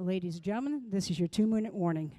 Ladies and gentlemen, this is your 2-minute warning.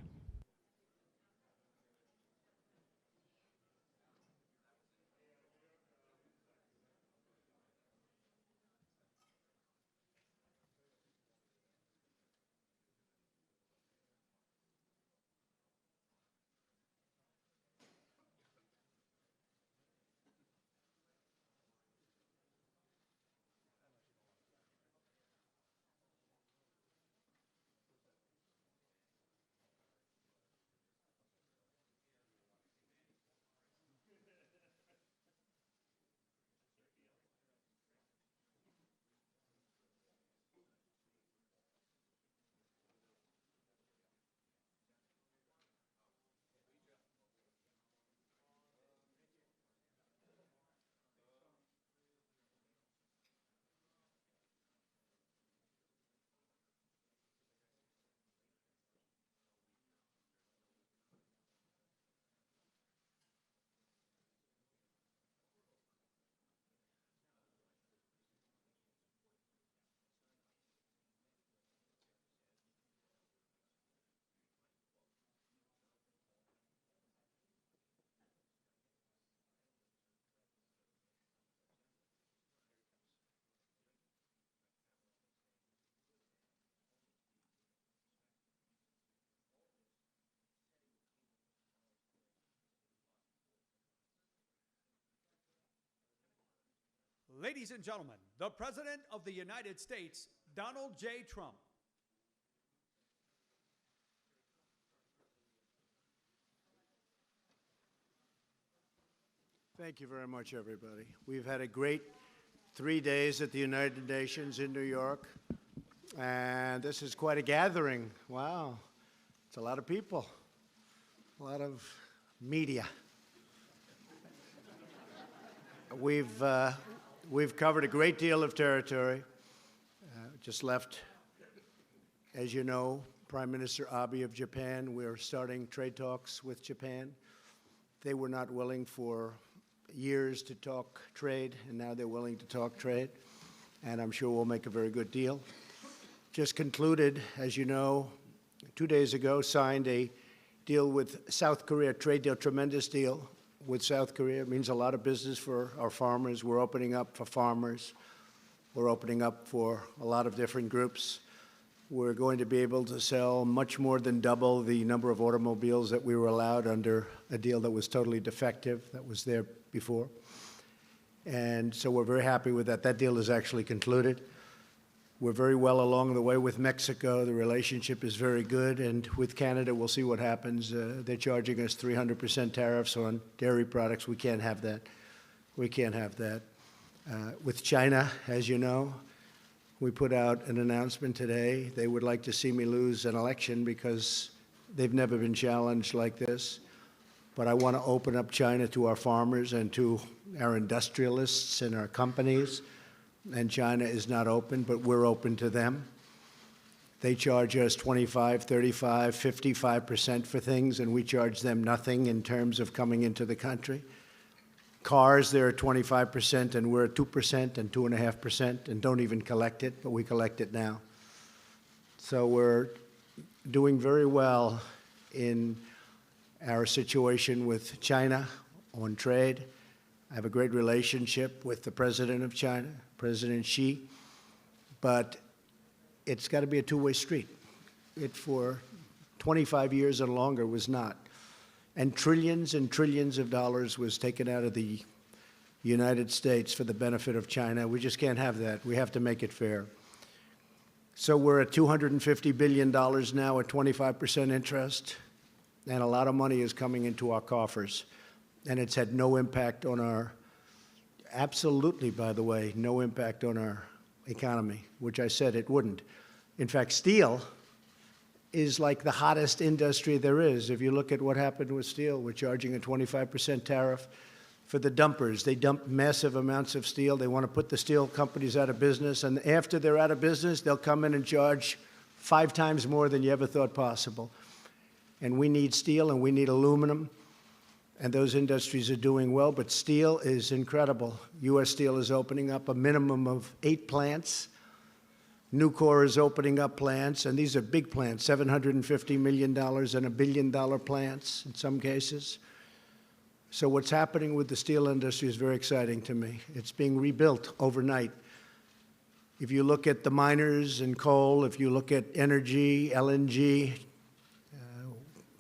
Ladies and gentlemen, the President of the United States, Donald J. Trump. Thank you very much, everybody. We've had a great 3 days at the United Nations in New York, and this is quite a gathering. Wow, it's a lot of people, a lot of media. We've covered a great deal of territory. Just left, as you know, Prime Minister Abe of Japan. We're starting trade talks with Japan. They were not willing for years to talk trade, and now they're willing to talk trade, and I'm sure we'll make a very good deal. Just concluded, as you know, 2 days ago, signed a deal with South Korea, trade deal, tremendous deal with South Korea. It means a lot of business for our farmers. We're opening up for farmers. We're opening up for a lot of different groups. We're going to be able to sell much more than double the number of automobiles that we were allowed under a deal that was totally defective, that was there before. And so we're very happy with that. That deal is actually concluded. We're very well along the way with Mexico. The relationship is very good. And with Canada, we'll see what happens. They're charging us 300% tariffs on dairy products. We can't have that. We can't have that. With China, as you know, we put out an announcement today. They would like to see me lose an election because they've never been challenged like this. But I want to open up China to our farmers and to our industrialists and our companies. And China is not open, but we're open to them. They charge us 25, 35, 55% for things, and we charge them nothing in terms of coming into the country. Cars, they're at 25%, and we're at 2% and 2.5%, and don't even collect it, but we collect it now. So we're doing very well in our situation with China on trade. I have a great relationship with the president of China, President Xi, but it's got to be a two-way street. It, for 25 years and longer, was not. And trillions of dollars was taken out of the United States for the benefit of China. We just can't have that. We have to make it fair. So we're at $250 billion now at 25% interest, and a lot of money is coming into our coffers. And it's had no impact on our, absolutely, by the way, no impact on our economy, which I said it wouldn't. In fact, steel is like the hottest industry there is. If you look at what happened with steel, we're charging a 25% tariff for the dumpers. They dump massive amounts of steel. They want to put the steel companies out of business, and after they're out of business, they'll come in and charge 5 times more than you ever thought possible. And we need steel, and we need aluminum, and those industries are doing well, but steel is incredible. U.S. Steel is opening up a minimum of 8 plants Nucor is opening up plants, and these are big plants, $750 million and $1 billion plants in some cases. So what's happening with the steel industry is very exciting to me. It's being rebuilt overnight. If you look at the miners and coal, if you look at energy, LNG,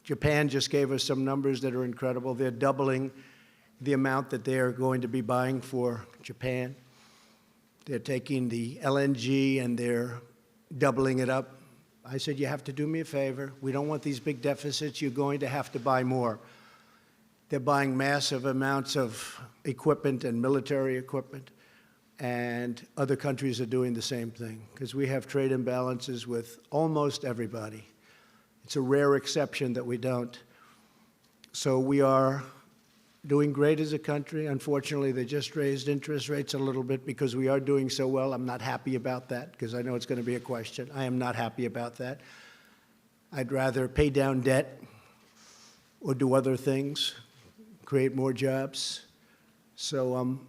Japan just gave us some numbers that are incredible. They're doubling the amount that they are going to be buying for Japan. They're taking the LNG and they're doubling it up. I said, you have to do me a favor. We don't want these big deficits. You're going to have to buy more. They're buying massive amounts of equipment and military equipment, and other countries are doing the same thing because we have trade imbalances with almost everybody. It's a rare exception that we don't. So we are doing great as a country. Unfortunately, they just raised interest rates a little bit because we are doing so well. I'm not happy about that because I know it's going to be a question. I am not happy about that. I'd rather pay down debt or do other things, create more jobs. So I'm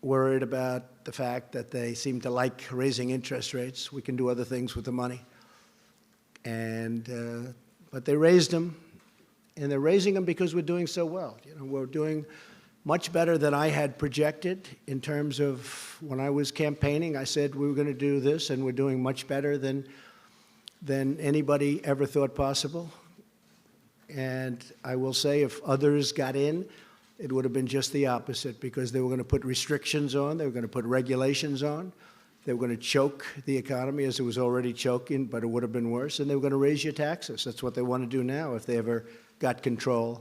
worried about the fact that they seem to like raising interest rates. We can do other things with the money. But they raised them. And they're raising them because we're doing so well. You know, we're doing much better than I had projected in terms of when I was campaigning. I said we were going to do this, and we're doing much better than anybody ever thought possible. And I will say if others got in, it would have been just the opposite because they were going to put restrictions on, they were going to put regulations on, they were going to choke the economy as it was already choking, but it would have been worse, and they were going to raise your taxes. That's what they want to do now if they ever got control,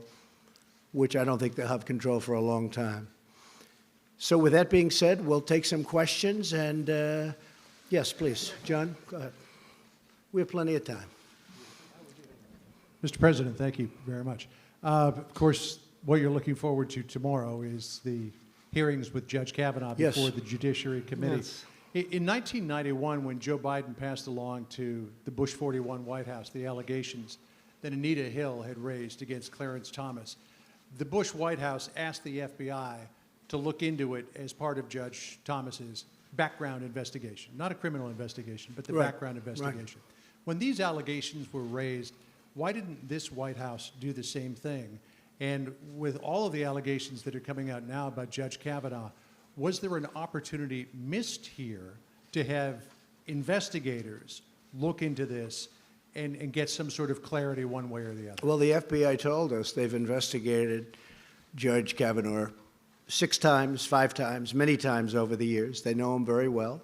which I don't think they'll have control for a long time. So with that being said, we'll take some questions, and yes, please. John, go ahead. We have plenty of time. Mr. President, thank you very much. Of course, what you're looking forward to tomorrow is the hearings with Judge Kavanaugh before Yes. the Judiciary Committee. Yes. In 1991, when Joe Biden passed along to the Bush 41 White House the allegations that Anita Hill had raised against Clarence Thomas, the Bush White House asked the FBI to look into it as part of Judge Thomas's background investigation. Not a criminal investigation, but the Right. background investigation. When these allegations were raised, why didn't this White House do the same thing? And with all of the allegations that are coming out now about Judge Kavanaugh, was there an opportunity missed here to have investigators look into this and get some sort of clarity one way or the other? Well, the FBI told us they've investigated Judge Kavanaugh 6 times, 5 times, many times over the years. They know him very well.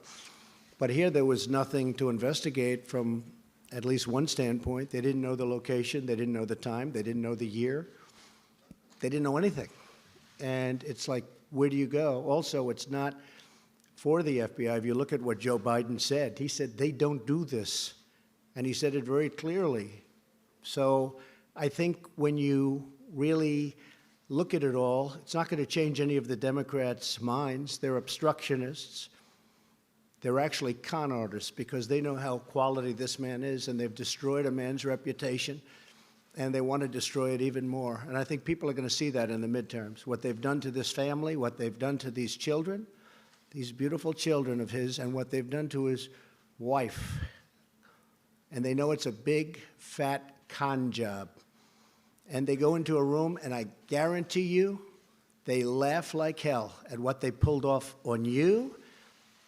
But here there was nothing to investigate from at least one standpoint. They didn't know the location. They didn't know the time. They didn't know the year. They didn't know anything. And it's like, where do you go? Also, it's not for the FBI. If you look at what Joe Biden said, he said they don't do this. And he said it very clearly. So I think when you really look at it all, it's not going to change any of the Democrats' minds. They're obstructionists. They're actually con artists because they know how quality this man is, and they've destroyed a man's reputation, and they want to destroy it even more. And I think people are going to see that in the midterms, what they've done to this family, what they've done to these children, these beautiful children of his, and what they've done to his wife. And they know it's a big, fat con job. And they go into a room, and I guarantee you, they laugh like hell at what they pulled off on you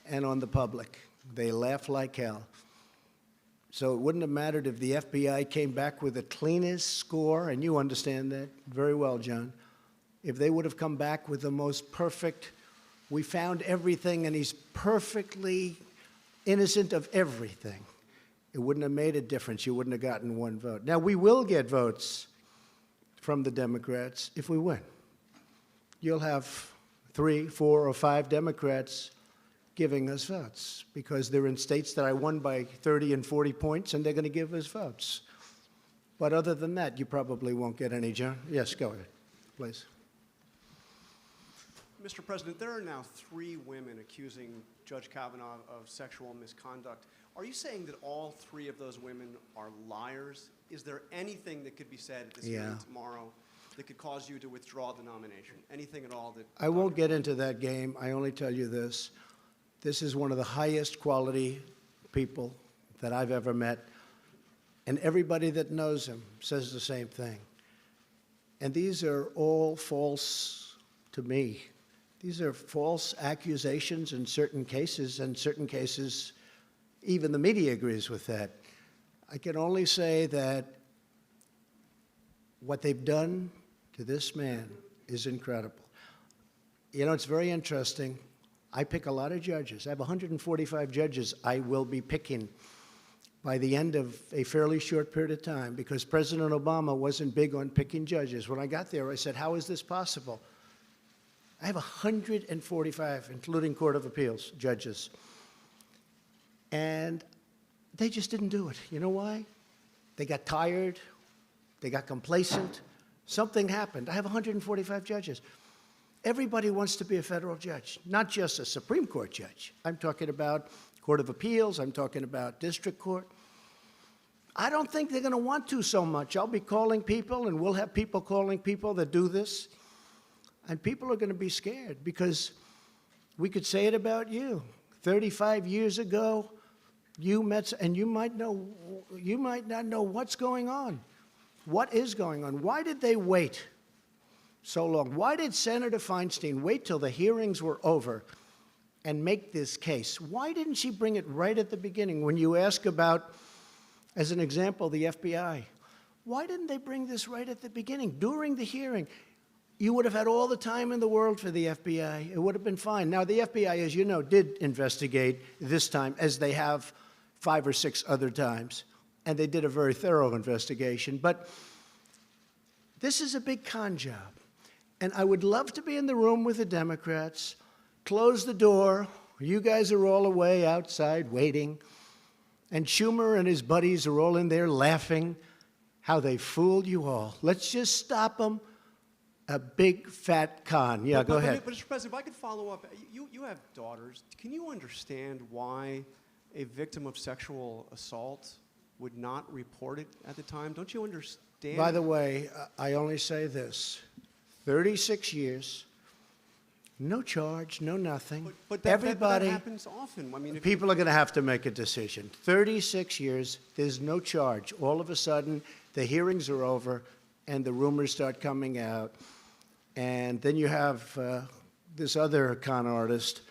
and on the public. They laugh like hell. So it wouldn't have mattered if the FBI came back with the cleanest score, and you understand that very well, John. If they would have come back with the most perfect, we found everything, and he's perfectly innocent of everything, it wouldn't have made a difference. You wouldn't have gotten one vote. Now, we will get votes from the Democrats if we win. You'll have 3, 4, or 5 Democrats giving us votes because they're in states that I won by 30 and 40 points, and they're going to give us votes. But other than that, you probably won't get any, John. Yes, go ahead, please. Mr. President, there are now 3 women accusing Judge Kavanaugh of sexual misconduct. Are you saying that all 3 of those women are liars? Is there anything that could be said at this hearing tomorrow that could cause you to withdraw the nomination? Anything at all that... I won't get into that game. I only tell you this. This is one of the highest quality people that I've ever met, and everybody that knows him says the same thing. And these are all false to me. These are false accusations in certain cases, and certain cases, even the media agrees with that. I can only say that what they've done to this man is incredible. You know, it's very interesting. I pick a lot of judges. I have 145 judges I will be picking by the end of a fairly short period of time, because President Obama wasn't big on picking judges. When I got there, I said, how is this possible? I have 145, including Court of Appeals judges. And they just didn't do it. You know why? They got tired. They got complacent. Something happened. I have 145 judges. Everybody wants to be a federal judge, not just a Supreme Court judge. I'm talking about Court of Appeals. I'm talking about district court. I don't think they're going to want to so much. I'll be calling people, and we'll have people calling people that do this. And people are going to be scared, because we could say it about you. 35 years ago, you met, and you might not know what's going on. What is going on? Why did they wait so long? Why did Senator Feinstein wait till the hearings were over and make this case? Why didn't she bring it right at the beginning? When you ask about, as an example, the FBI, why didn't they bring this right at the beginning, during the hearing? You would have had all the time in the world for the FBI. It would have been fine. Now, the FBI, as you know, did investigate this time, as they have 5 or 6 other times. And they did a very thorough investigation. But this is a big con job. And I would love to be in the room with the Democrats, close the door. You guys are all away outside waiting. And Schumer and his buddies are all in there laughing how they fooled you all. Let's just stop them. A big, fat con. Yeah, go ahead. But, Mr. President, if I could follow up, you have daughters. Can you understand why a victim of sexual assault would not report it at the time? Don't you understand? By the way, I only say this. 36 years, no charge, no nothing. But that happens often. I mean, people are going to have to make a decision. 36 years, there's no charge. All of a sudden, the hearings are over, and the rumors start coming out. And then you have this other con artist,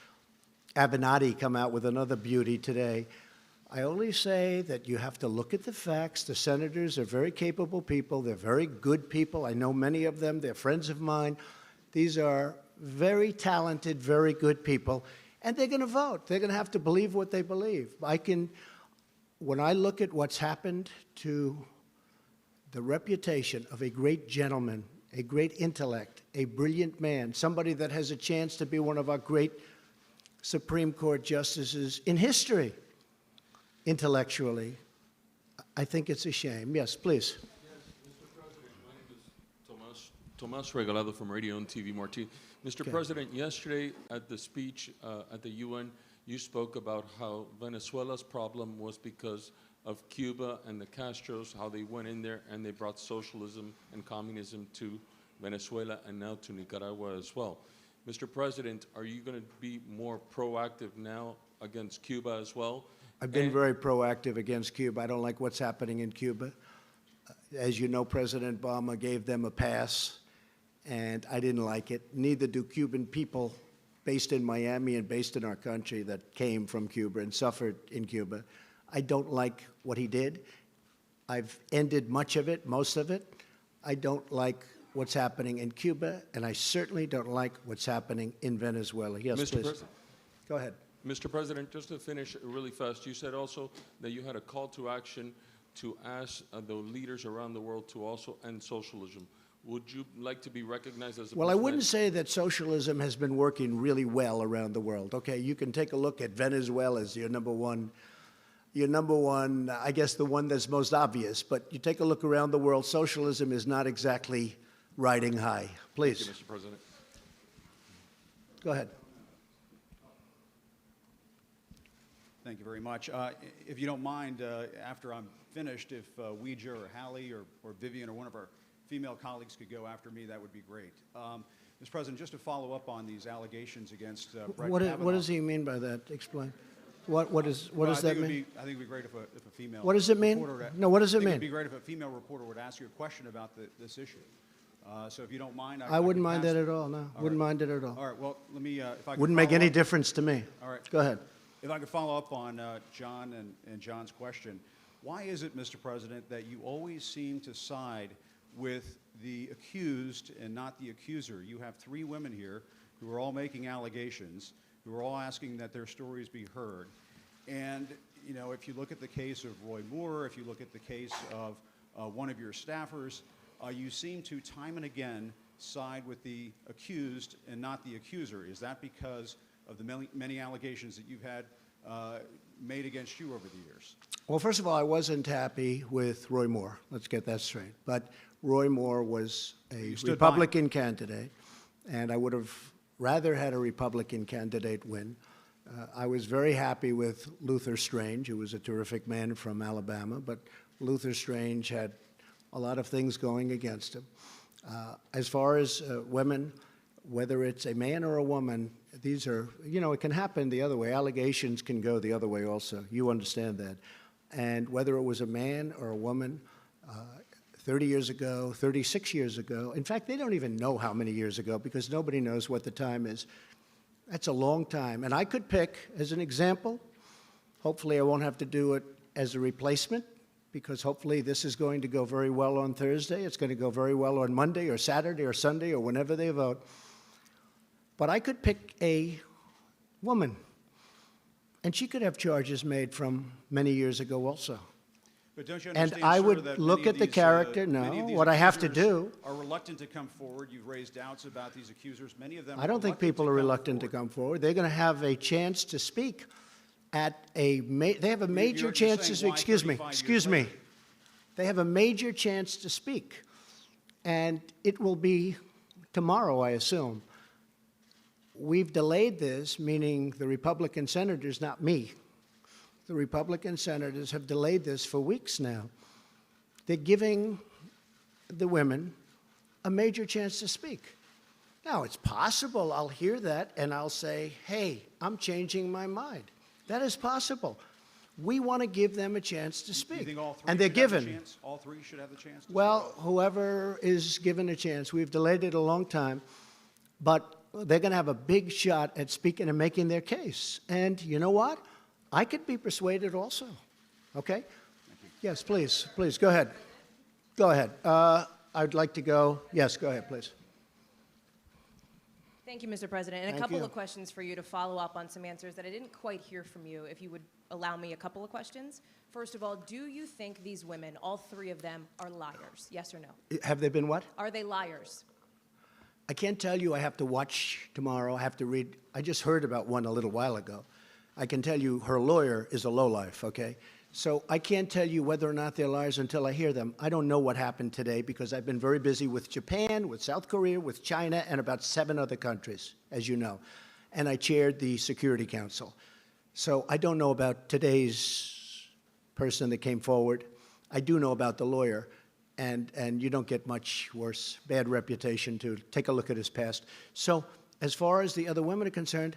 Avenatti, come out with another beauty today. I only say that you have to look at the facts. The senators are very capable people. They're very good people. I know many of them. They're friends of mine. These are very talented, very good people. And they're going to vote. They're going to have to believe what they believe. When I look at what's happened to the reputation of a great gentleman, a great intellect, a brilliant man, somebody that has a chance to be one of our great Supreme Court justices in history, intellectually, I think it's a shame. Yes, please. Yes, Mr. President, my name is Tomas Regalado from Radio and TV Marti. Mr. Okay. President, yesterday at the speech at the UN, you spoke about how Venezuela's problem was because of Cuba and the Castros, how they went in there and they brought socialism and communism to Venezuela and now to Nicaragua as well. Mr. President, are you going to be more proactive now against Cuba as well? I've been very proactive against Cuba. I don't like what's happening in Cuba. As you know, President Obama gave them a pass, and I didn't like it. Neither do Cuban people based in Miami and based in our country that came from Cuba and suffered in Cuba. I don't like what he did. I've ended much of it, most of it. I don't like what's happening in Cuba, and I certainly don't like what's happening in Venezuela. Yes, Mr. please. President. Go ahead. Mr. President, just to finish really fast, you said also that you had a call to action to ask the leaders around the world to also end socialism. Would you like to be recognized as a Well, I person wouldn't that- say that socialism has been working really well around the world. Okay, you can take a look at Venezuela as your number one, I guess the one that's most obvious. But you take a look around the world, socialism is not exactly riding high. Please. Thank you, Mr. President. Go ahead. Thank you very much. If you don't mind, after I'm finished, if Ouija or Hallie or Vivian or one of our female colleagues could go after me, that would be great. Mr. President, just to follow up on these allegations against Brett Kavanaugh. What does he mean by that? Explain. What does that mean? I think it would be great if a female. What does it mean? reporter would- No, what does it I think mean? It'd be great if a female reporter would ask you a question about this issue. So if you don't mind, I wouldn't could mind pass that it. at all, no. All Wouldn't right. mind it at all. All right. Well, let me. If I could Wouldn't make follow any up- difference to me. All right. Go ahead. If I could follow up on John and John's question, why is it, Mr. President, that you always seem to side with the accused and not the accuser? You have 3 women here who are all making allegations, who are all asking that their stories be heard. And, you know, if you look at the case of Roy Moore, if you look at the case of one of your staffers, you seem to time and again side with the accused and not the accuser. Is that because of the many allegations that you've had made against you over the years? Well, first of all, I wasn't happy with Roy Moore. Let's get that straight. But Roy Moore was a You stood by him. Republican candidate, and I would have rather had a Republican candidate win. I was very happy with Luther Strange, who was a terrific man from Alabama, but Luther Strange had a lot of things going against him. As far as women, whether it's a man or a woman, these are, you know, it can happen the other way. Allegations can go the other way also. You understand that. And whether it was a man or a woman, 30 years ago, 36 years ago, in fact, they don't even know how many years ago because nobody knows what the time is. That's a long time. And I could pick, as an example, hopefully I won't have to do it as a replacement, because hopefully this is going to go very well on Thursday. It's going to go very well on Monday or Saturday or Sunday or whenever they vote. But I could pick a woman, and she could have charges made from many years ago also. But don't you And understand, I sir, would that look many of at the these, character. many of No, these what I have to accusers do. Are reluctant to come forward. You've raised doubts about these accusers. Many of them. I don't think people are reluctant to come forward. They're going to have a chance to speak at a. They have a major you're chance to saying speak. why Excuse me. 35 years Excuse me. later? They have a major chance to speak, and it will be tomorrow, I assume. We've delayed this, meaning the Republican senators, not me. The Republican senators have delayed this for weeks now. They're giving the women a major chance to speak. Now, it's possible I'll hear that and I'll say, hey, I'm changing my mind. That is possible. We want to give them a chance to You speak. think all 3 And they're should have the given. chance? All 3 should have the chance? Well, whoever is given a chance, we've delayed it a long time, but they're going to have a big shot at speaking and making their case. And you know what? I could be persuaded also. Okay? Yes, please. Please, go ahead. Go ahead. I'd like to go. Yes, go ahead, please. Thank you, Mr. President. And Thank a couple you. of questions for you to follow up on some answers that I didn't quite hear from you, if you would allow me a couple of questions. First of all, do you think these women, all 3 of them, are liars? Yes or no? Have they been what? Are they liars? I can't tell you. I have to watch tomorrow. I have to read. I just heard about one a little while ago. I can tell you her lawyer is a lowlife, okay? So I can't tell you whether or not they're liars until I hear them. I don't know what happened today because I've been very busy with Japan, with South Korea, with China, and about 7 other countries, as you know. And I chaired the Security Council. So I don't know about today's person that came forward. I do know about the lawyer. And you don't get much worse, bad reputation to take a look at his past. So as far as the other women are concerned,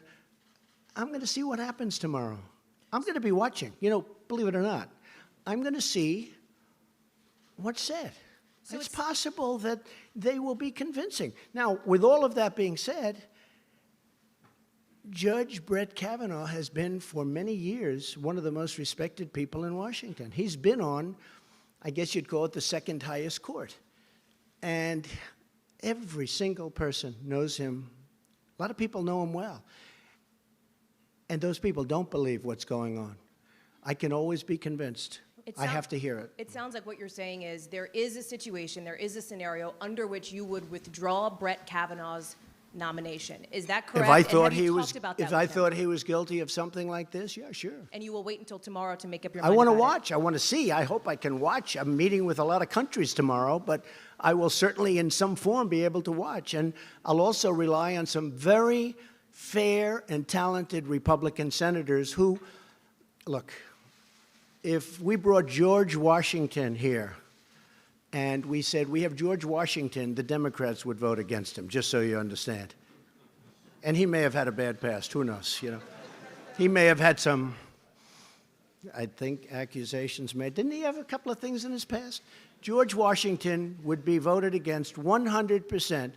I'm going to see what happens tomorrow. I'm going to be watching. You know, believe it or not, I'm going to see what's said. So it's it's possible that they will be convincing. Now, with all of that being said, Judge Brett Kavanaugh has been for many years one of the most respected people in Washington. He's been on, I guess you'd call it, the second highest court. And every single person knows him. A lot of people know him well. And those people don't believe what's going on. I can always be convinced. I have to hear it. It sounds like what you're saying is there is a situation, there is a scenario under which you would withdraw Brett Kavanaugh's nomination. Is that correct? If I And thought have you he talked was, about that if I with him? thought he was guilty of something like this, yeah, sure. And you will wait until tomorrow to make up your I mind want to about it? watch. I want to see. I hope I can watch. I'm meeting with a lot of countries tomorrow, but I will certainly in some form be able to watch. And I'll also rely on some very fair and talented Republican senators who, look, if we brought George Washington here and we said, we have George Washington, the Democrats would vote against him, just so you understand. And he may have had a bad past. Who knows, you know? He may have had some I think, accusations made. Didn't he have a couple of things in his past? George Washington would be voted against 100%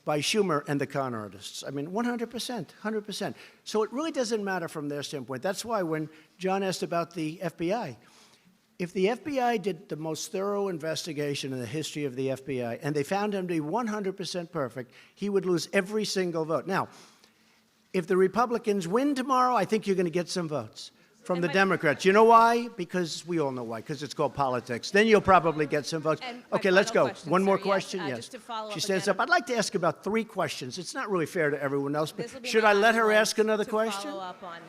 by Schumer and the con artists. I mean, 100%, 100%. So it really doesn't matter from their standpoint. That's why when John asked about the FBI, if the FBI did the most thorough investigation in the history of the FBI and they found him to be 100% perfect, he would lose every single vote. Now, if the Republicans win tomorrow, I think you're going to get some votes from the Democrats. You know why? Because we all know why, because it's called politics. Then you'll probably get some votes. And Okay, my let's final go. question, One more sir, question? yes, Yes. just to follow She up stands again up. I'd like to ask about 3 questions. It's not really fair to everyone else, but This will be should my I let last her one ask another to question? follow up on.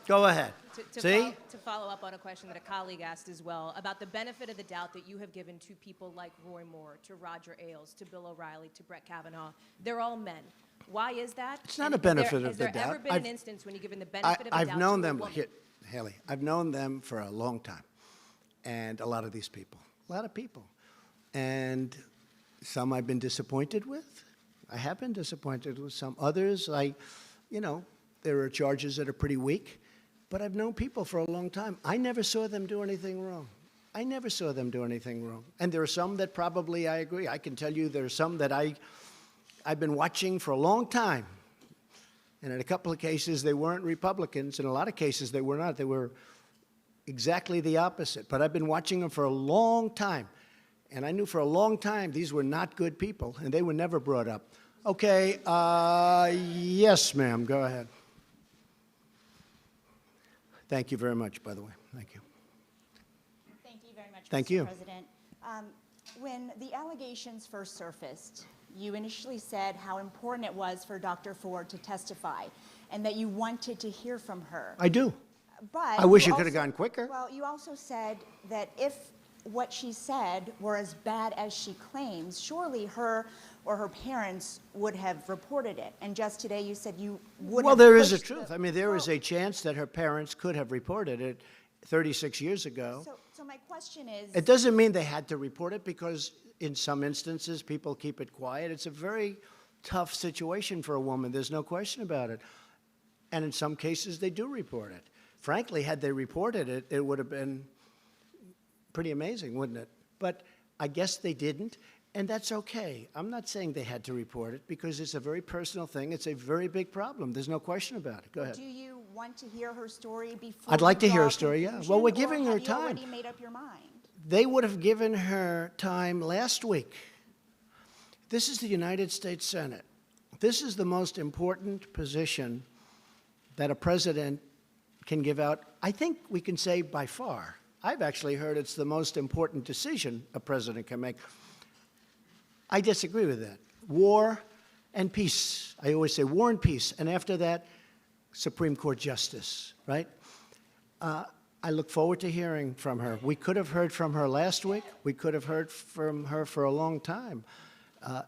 Go ahead. See? To follow up on a question that a colleague asked as well about the benefit of the doubt that you have given to people like Roy Moore, to Roger Ailes, to Bill O'Reilly, to Brett Kavanaugh. They're all men. Why is that? It's not And a benefit of Has the there ever doubt. been an instance when you've given the benefit of the doubt I've known to a them, woman? Haley, I've known them for a long time, and a lot of these people, a lot of people. And some I've been disappointed with. I have been disappointed with some. Others, there are charges that are pretty weak, but I've known people for a long time. I never saw them do anything wrong. I never saw them do anything wrong. And there are some that probably I agree. I can tell you there are some that I've been watching for a long time. And in a couple of cases, they weren't Republicans. In a lot of cases, they were not. They were exactly the opposite. But I've been watching them for a long time. And I knew for a long time these were not good people, and they were never brought up. Okay, yes, ma'am, go ahead. Thank you very much, by the way. Thank you. Thank you very much, Thank Mr. you. President. When the allegations first surfaced, you initially said how important it was for Dr. Ford to testify and that you wanted to hear from her. I do. But I wish you it could have also- gone quicker. Well, you also said that if what she said were as bad as she claims, surely her or her parents would have reported it. And just today you said you would Well, have there is a pushed truth. the- I mean, there is Well, a chance that her parents could have reported it 36 years ago. So my question is... It doesn't mean they had to report it, because in some instances, people keep it quiet. It's a very tough situation for a woman. There's no question about it. And in some cases, they do report it. Frankly, had they reported it, it would have been pretty amazing, wouldn't it? But I guess they didn't, and that's okay. I'm not saying they had to report it, because it's a very personal thing. It's a very big problem. There's no question about it. Go ahead. Do you want to hear her story before I'd like you to hear draw her a story, yeah. conclusion, Well, we're or giving her have you time. already made up your mind? They would have given her time last week. This is the United States Senate. This is the most important position that a president can give out. I think we can say by far. I've actually heard it's the most important decision a president can make. I disagree with that. War and peace. I always say war and peace. And after that, Supreme Court justice, right? I look forward to hearing from her. We could have heard from her last week. We could have heard from her for a long time.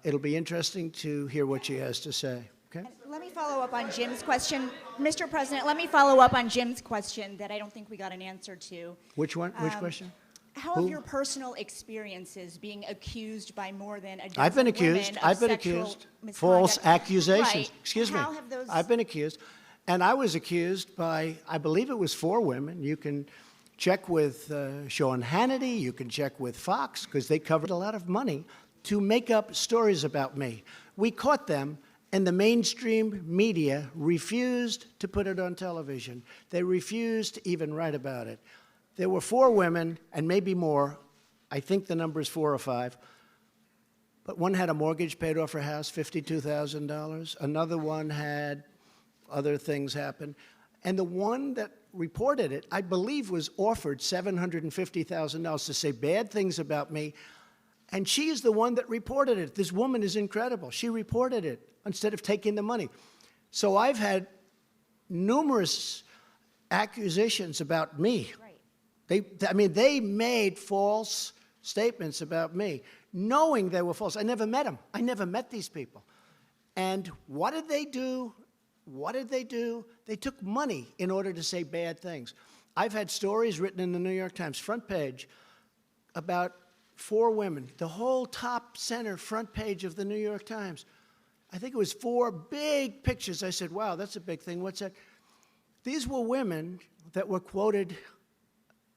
It'll be interesting to hear what she has to say. Okay? Let me follow up on Jim's question. Mr. President, let me follow up on Jim's question that I don't think we got an answer to. Which one? Which question? How Who? have your personal experiences being accused by more than a dozen I've been women accused. of I've been sexual accused. misconduct? False accusations. Right. Excuse me. How have those... I've been accused. And I was accused by, I believe it was 4 women. You can check with Sean Hannity. You can check with Fox, because they covered a lot of money to make up stories about me. We caught them, and the mainstream media refused to put it on television. They refused to even write about it. There were 4 women, and maybe more. I think the number is 4 or 5. But one had a mortgage paid off her house, $52,000. Another one had other things happen. And the one that reported it, I believe, was offered $750,000 to say bad things about me. And she is the one that reported it. This woman is incredible. She reported it instead of taking the money. So I've had numerous accusations about me. Right. They made false statements about me, knowing they were false. I never met them. I never met these people. And what did they do? What did they do? They took money in order to say bad things. I've had stories written in the New York Times front page about 4 women, the whole top center front page of the New York Times. I think it was 4 big pictures. I said, wow, that's a big thing. What's that? These were women that were quoted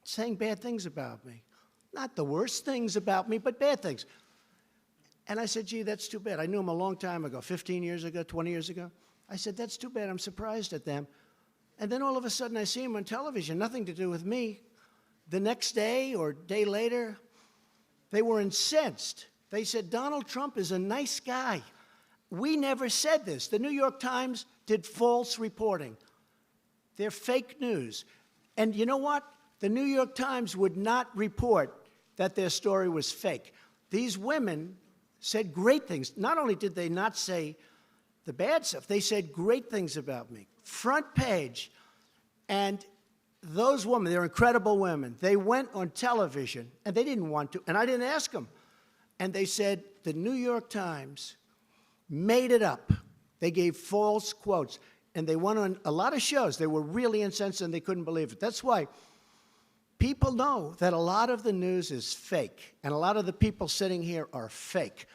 saying bad things about me. Not the worst things about me, but bad things. And I said, gee, that's too bad. I knew him a long time ago, 15 years ago, 20 years ago. I said, that's too bad. I'm surprised at them. And then all of a sudden I see him on television, nothing to do with me. The next day or day later, they were incensed. They said, Donald Trump is a nice guy. We never said this. The New York Times did false reporting. They're fake news. And you know what? The New York Times would not report that their story was fake. These women said great things. Not only did they not say the bad stuff, they said great things about me. Front page. And those women, they're incredible women, they went on television, and they didn't want to, and I didn't ask them. And they said the New York Times made it up. They gave false quotes. And they went on a lot of shows. They were really incensed, and they couldn't believe it. That's why people know that a lot of the news is fake, and a lot of the people sitting here are fake.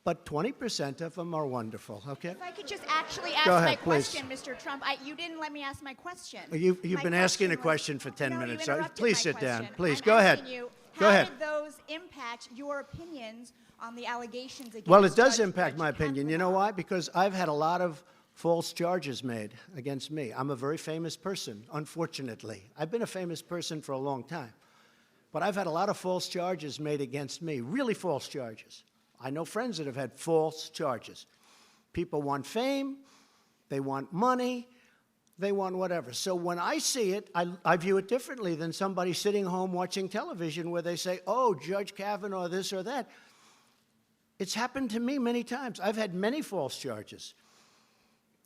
But 20% of them are wonderful, okay? If I could just actually ask Go ahead, my please. question, Mr. Trump. You didn't let me ask my question. You've My been asking a question question for 10 no, you minutes. interrupted Please my sit down. question. Please, I'm go ahead. asking you, Go ahead. How did those impact your opinions on the allegations against Well, it does Judge impact my opinion. You know Kavanaugh? why? Because I've had a lot of false charges made against me. I'm a very famous person, unfortunately. I've been a famous person for a long time. But I've had a lot of false charges made against me, really false charges. I know friends that have had false charges. People want fame, they want money, they want whatever. So when I see it, I view it differently than somebody sitting home watching television where they say, oh, Judge Kavanaugh, this or that. It's happened to me many times. I've had many false charges.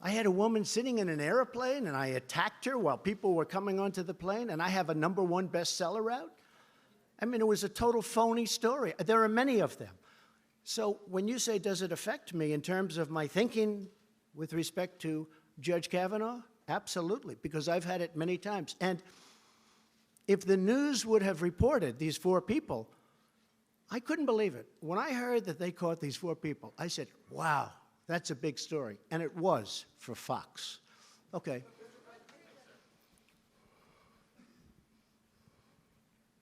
I had a woman sitting in an airplane, and I attacked her while people were coming onto the plane, and I have a #1 bestseller out. I mean, it was a total phony story. There are many of them. So when you say, does it affect me in terms of my thinking with respect to Judge Kavanaugh? Absolutely, because I've had it many times. And if the news would have reported these 4 people, I couldn't believe it. When I heard that they caught these 4 people, I said, wow, that's a big story. And it was for Fox. Okay.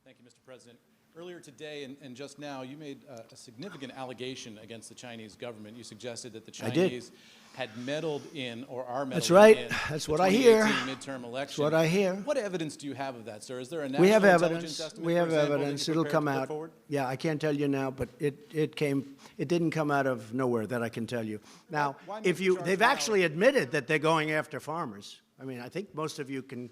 Thank you, Mr. President. Earlier today and just now, you made a significant allegation against the Chinese government. You suggested that the Chinese had meddled in or are meddling That's right. in That's the what I hear. 2018 midterm election. That's what I hear. What evidence do you have of that, sir? Is there a national We have intelligence evidence. estimate, We for have example, that evidence. you're It'll prepared come to put out. forward? Yeah, I can't tell you now, but it didn't come out of nowhere that I can tell you. Now, why make if the you, charge they've now? actually admitted that they're going after farmers. I mean, I think most of you can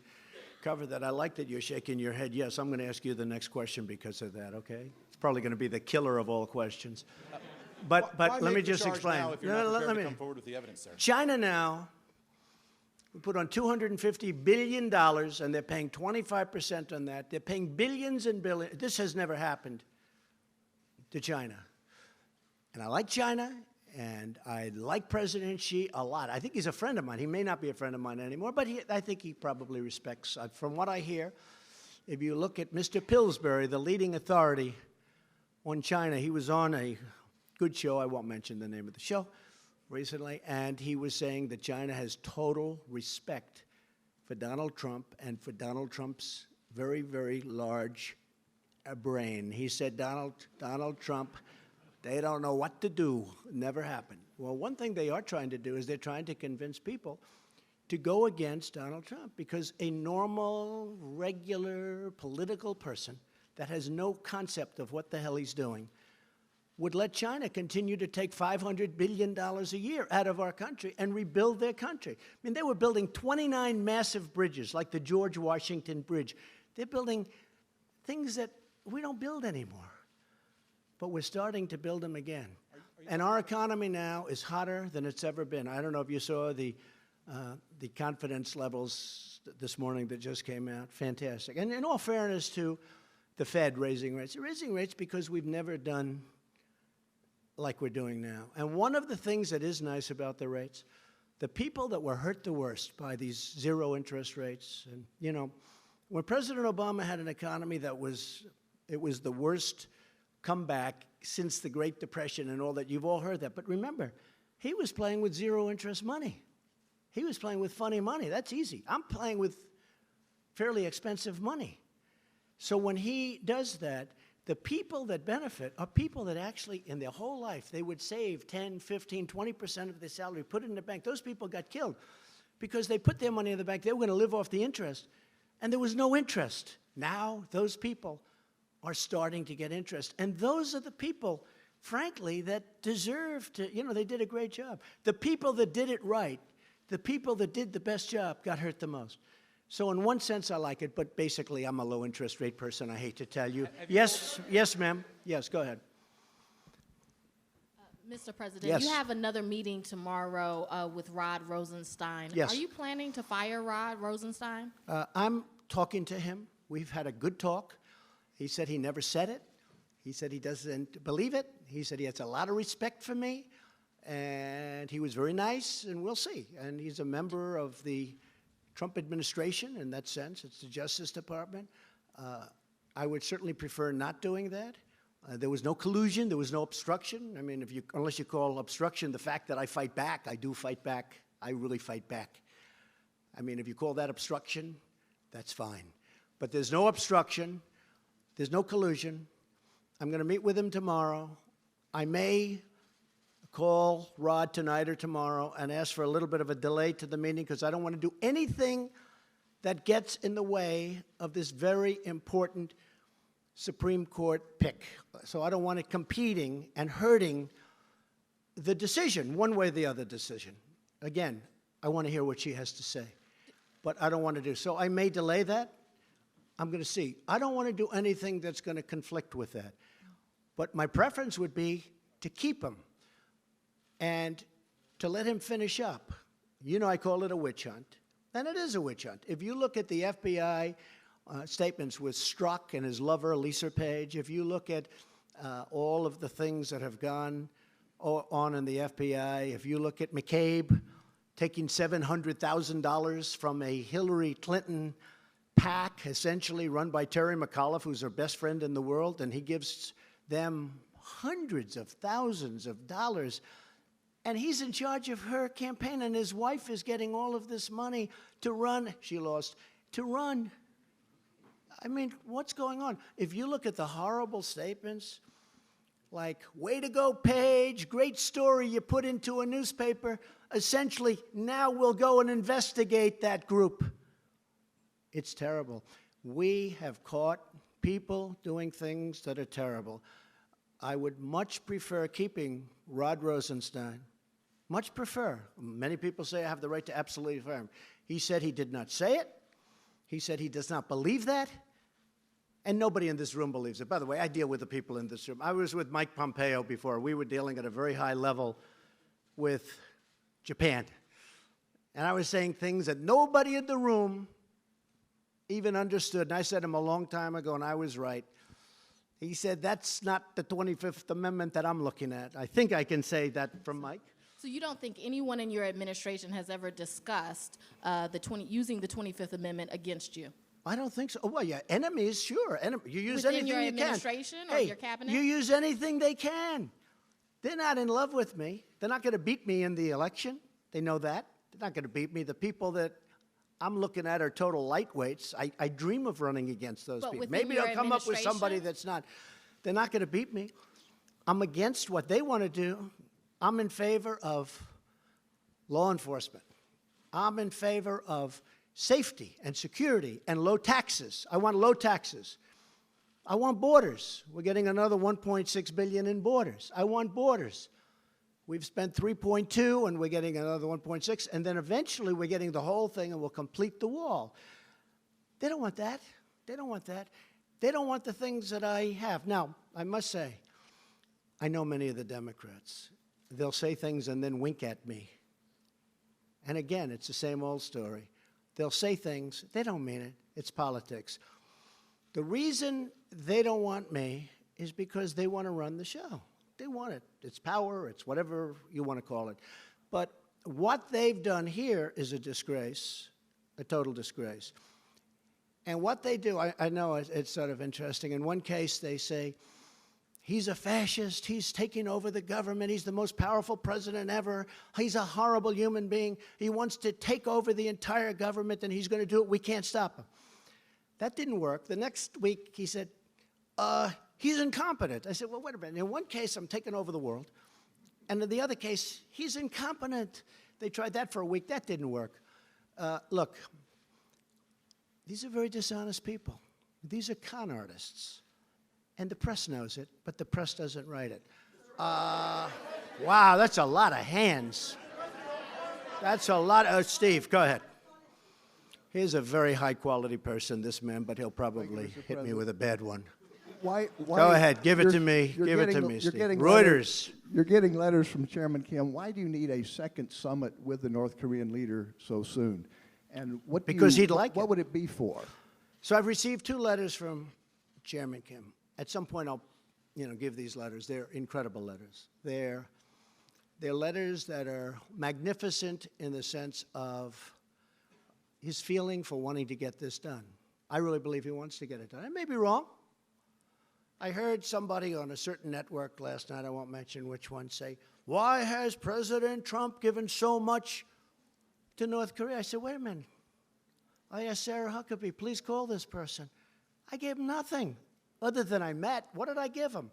cover that. I like that you're shaking your head. Yes, I'm going to ask you the next question because of that, okay? It's probably going to be the killer of all questions. But Why let make me the just charge explain. now if you're not prepared to come forward with the evidence, sir? China now, we put on $250 billion, and they're paying 25% on that. They're paying billions and billions. This has never happened to China. And I like China, and I like President Xi a lot. I think he's a friend of mine. He may not be a friend of mine anymore, but I think he probably respects. From what I hear, if you look at Mr. Pillsbury, the leading authority on China, he was on a good show. I won't mention the name of the show recently, and he was saying that China has total respect for Donald Trump and for Donald Trump's very, very large brain. He said, Donald Trump, they don't know what to do. Never happened. Well, one thing they are trying to do is they're trying to convince people to go against Donald Trump because a normal, regular political person that has no concept of what the hell he's doing would let China continue to take $500 billion a year out of our country and rebuild their country. I mean, they were building 29 massive bridges, like the George Washington Bridge. They're building things that we don't build anymore, but we're starting to build them again. And our economy now is hotter than it's ever been. I don't know if you saw the confidence levels this morning that just came out. Fantastic. And in all fairness to the Fed raising rates, they're raising rates because we've never done like we're doing now. And one of the things that is nice about the rates, the people that were hurt the worst by these zero interest rates, and you know, when President Obama had an economy that it was the worst comeback since the Great Depression and all that, you've all heard that. But remember, he was playing with zero interest money. He was playing with funny money. That's easy. I'm playing with fairly expensive money. So when he does that, the people that benefit are people that actually, in their whole life, they would save 10, 15, 20% of their salary, put it in the bank. Those people got killed because they put their money in the bank. They were going to live off the interest, and there was no interest. Now those people are starting to get interest. And those are the people, frankly, that deserve to, they did a great job. The people that did it right, the people that did the best job got hurt the most. So in one sense, I like it, but basically, I'm a low-interest rate person, I hate to tell you. Yes, ma'am. Yes, go ahead. Mr. President, Yes. you have another meeting tomorrow with Rod Rosenstein. Yes. Are you planning to fire Rod Rosenstein? I'm talking to him. We've had a good talk. He said he never said it. He said he doesn't believe it. He said he has a lot of respect for me, and he was very nice, and we'll see. And he's a member of the Trump administration in that sense. It's the Justice Department. I would certainly prefer not doing that. There was no collusion. There was no obstruction. I mean, unless you call obstruction the fact that I fight back, I do fight back. I really fight back. I mean, if you call that obstruction, that's fine. But there's no obstruction. There's no collusion. I'm going to meet with him tomorrow. I may call Rod tonight or tomorrow and ask for a little bit of a delay to the meeting because I don't want to do anything that gets in the way of this very important Supreme Court pick. So I don't want it competing and hurting the decision, one way or the other decision. Again, I want to hear what she has to say, but I don't want to do. So I may delay that. I'm going to see. I don't want to do anything that's going to conflict with that. But my preference would be to keep him and to let him finish up. I call it a witch hunt, and it is a witch hunt. If you look at the FBI statements with Strzok and his lover, Lisa Page, if you look at all of the things that have gone on in the FBI, if you look at McCabe taking $700,000 from a Hillary Clinton PAC, essentially run by Terry McAuliffe, who's her best friend in the world, and he gives them hundreds of thousands of dollars. And he's in charge of her campaign, and his wife is getting all of this money to run. She lost. To run. I mean, what's going on? If you look at the horrible statements, like, way to go, Page, great story you put into a newspaper, essentially, now we'll go and investigate that group. It's terrible. We have caught people doing things that are terrible. I would much prefer keeping Rod Rosenstein. Much prefer. Many people say I have the right to absolutely fire him. He said he did not say it. He said he does not believe that. And nobody in this room believes it. By the way, I deal with the people in this room. I was with Mike Pompeo before. We were dealing at a very high level with Japan. And I was saying things that nobody in the room even understood. And I said to him a long time ago, and I was right. He said, that's not the 25th Amendment that I'm looking at. I think I can say that from Mike. So you don't think anyone in your administration has ever discussed using the 25th Amendment against you? I don't think so. Oh, well, yeah, enemies, sure. You use Within anything your you can. administration or your cabinet? You use anything they can. They're not in love with me. They're not going to beat me in the election. They know that. They're not going to beat me. The people that I'm looking at are total lightweights. I dream of running against those people. Maybe I'll come up with somebody that's not. They're not going to beat me. I'm against what they want to do. I'm in favor of law enforcement. I'm in favor of safety and security and low taxes. I want low taxes. I want borders. We're getting another $1.6 billion in borders. I want borders. We've spent 3.2, and we're getting another 1.6, and then eventually we're getting the whole thing, and we'll complete the wall. They don't want that. They don't want that. They don't want the things that I have. Now, I must say, I know many of the Democrats. They'll say things and then wink at me. And again, it's the same old story. They'll say things. They don't mean it. It's politics. The reason they don't want me is because they want to run the show. They want it. It's power. It's whatever you want to call it. But what they've done here is a disgrace, a total disgrace. And what they do, I know it's sort of interesting. In one case, they say, he's a fascist. He's taking over the government. He's the most powerful president ever. He's a horrible human being. He wants to take over the entire government, and he's going to do it. We can't stop him. That didn't work. The next week, he said, he's incompetent. I said, well, wait a minute. In one case, I'm taking over the world. And in the other case, he's incompetent. They tried that for a week. That didn't work. Look, these are very dishonest people. These are con artists. And the press knows it, but the press doesn't write it. Wow, that's a lot of hands. That's a lot. Steve, go ahead. He's a very high-quality person, this man, but he'll probably hit me with a bad one. Why, go ahead, give it to me. Give it to me, Steve. Reuters. You're getting letters from Chairman Kim. Why do you need a second summit with the North Korean leader so soon? And what because he'd like it. What would it be for? So I've received 2 letters from Chairman Kim. At some point, I'll, give these letters. They're incredible letters. They're letters that are magnificent in the sense of his feeling for wanting to get this done. I really believe he wants to get it done. I may be wrong. I heard somebody on a certain network last night, I won't mention which one, say, why has President Trump given so much to North Korea? I said, wait a minute. I asked Sarah Huckabee, please call this person. I gave him nothing other than I met. What did I give him?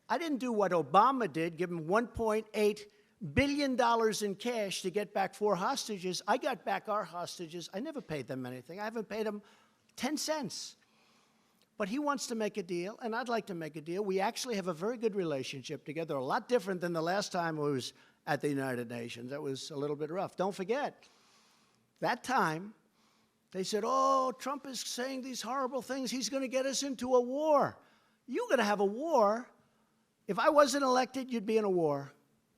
I didn't do what Obama did, give him $1.8 billion in cash to get back 4 hostages. I got back our hostages. I never paid them anything. I haven't paid them 10 cents. But he wants to make a deal, and I'd like to make a deal. We actually have a very good relationship together, a lot different than the last time I was at the United Nations. That was a little bit rough. Don't forget, that time, they said, oh, Trump is saying these horrible things. He's going to get us into a war. You're going to have a war. If I wasn't elected, you'd be in a war.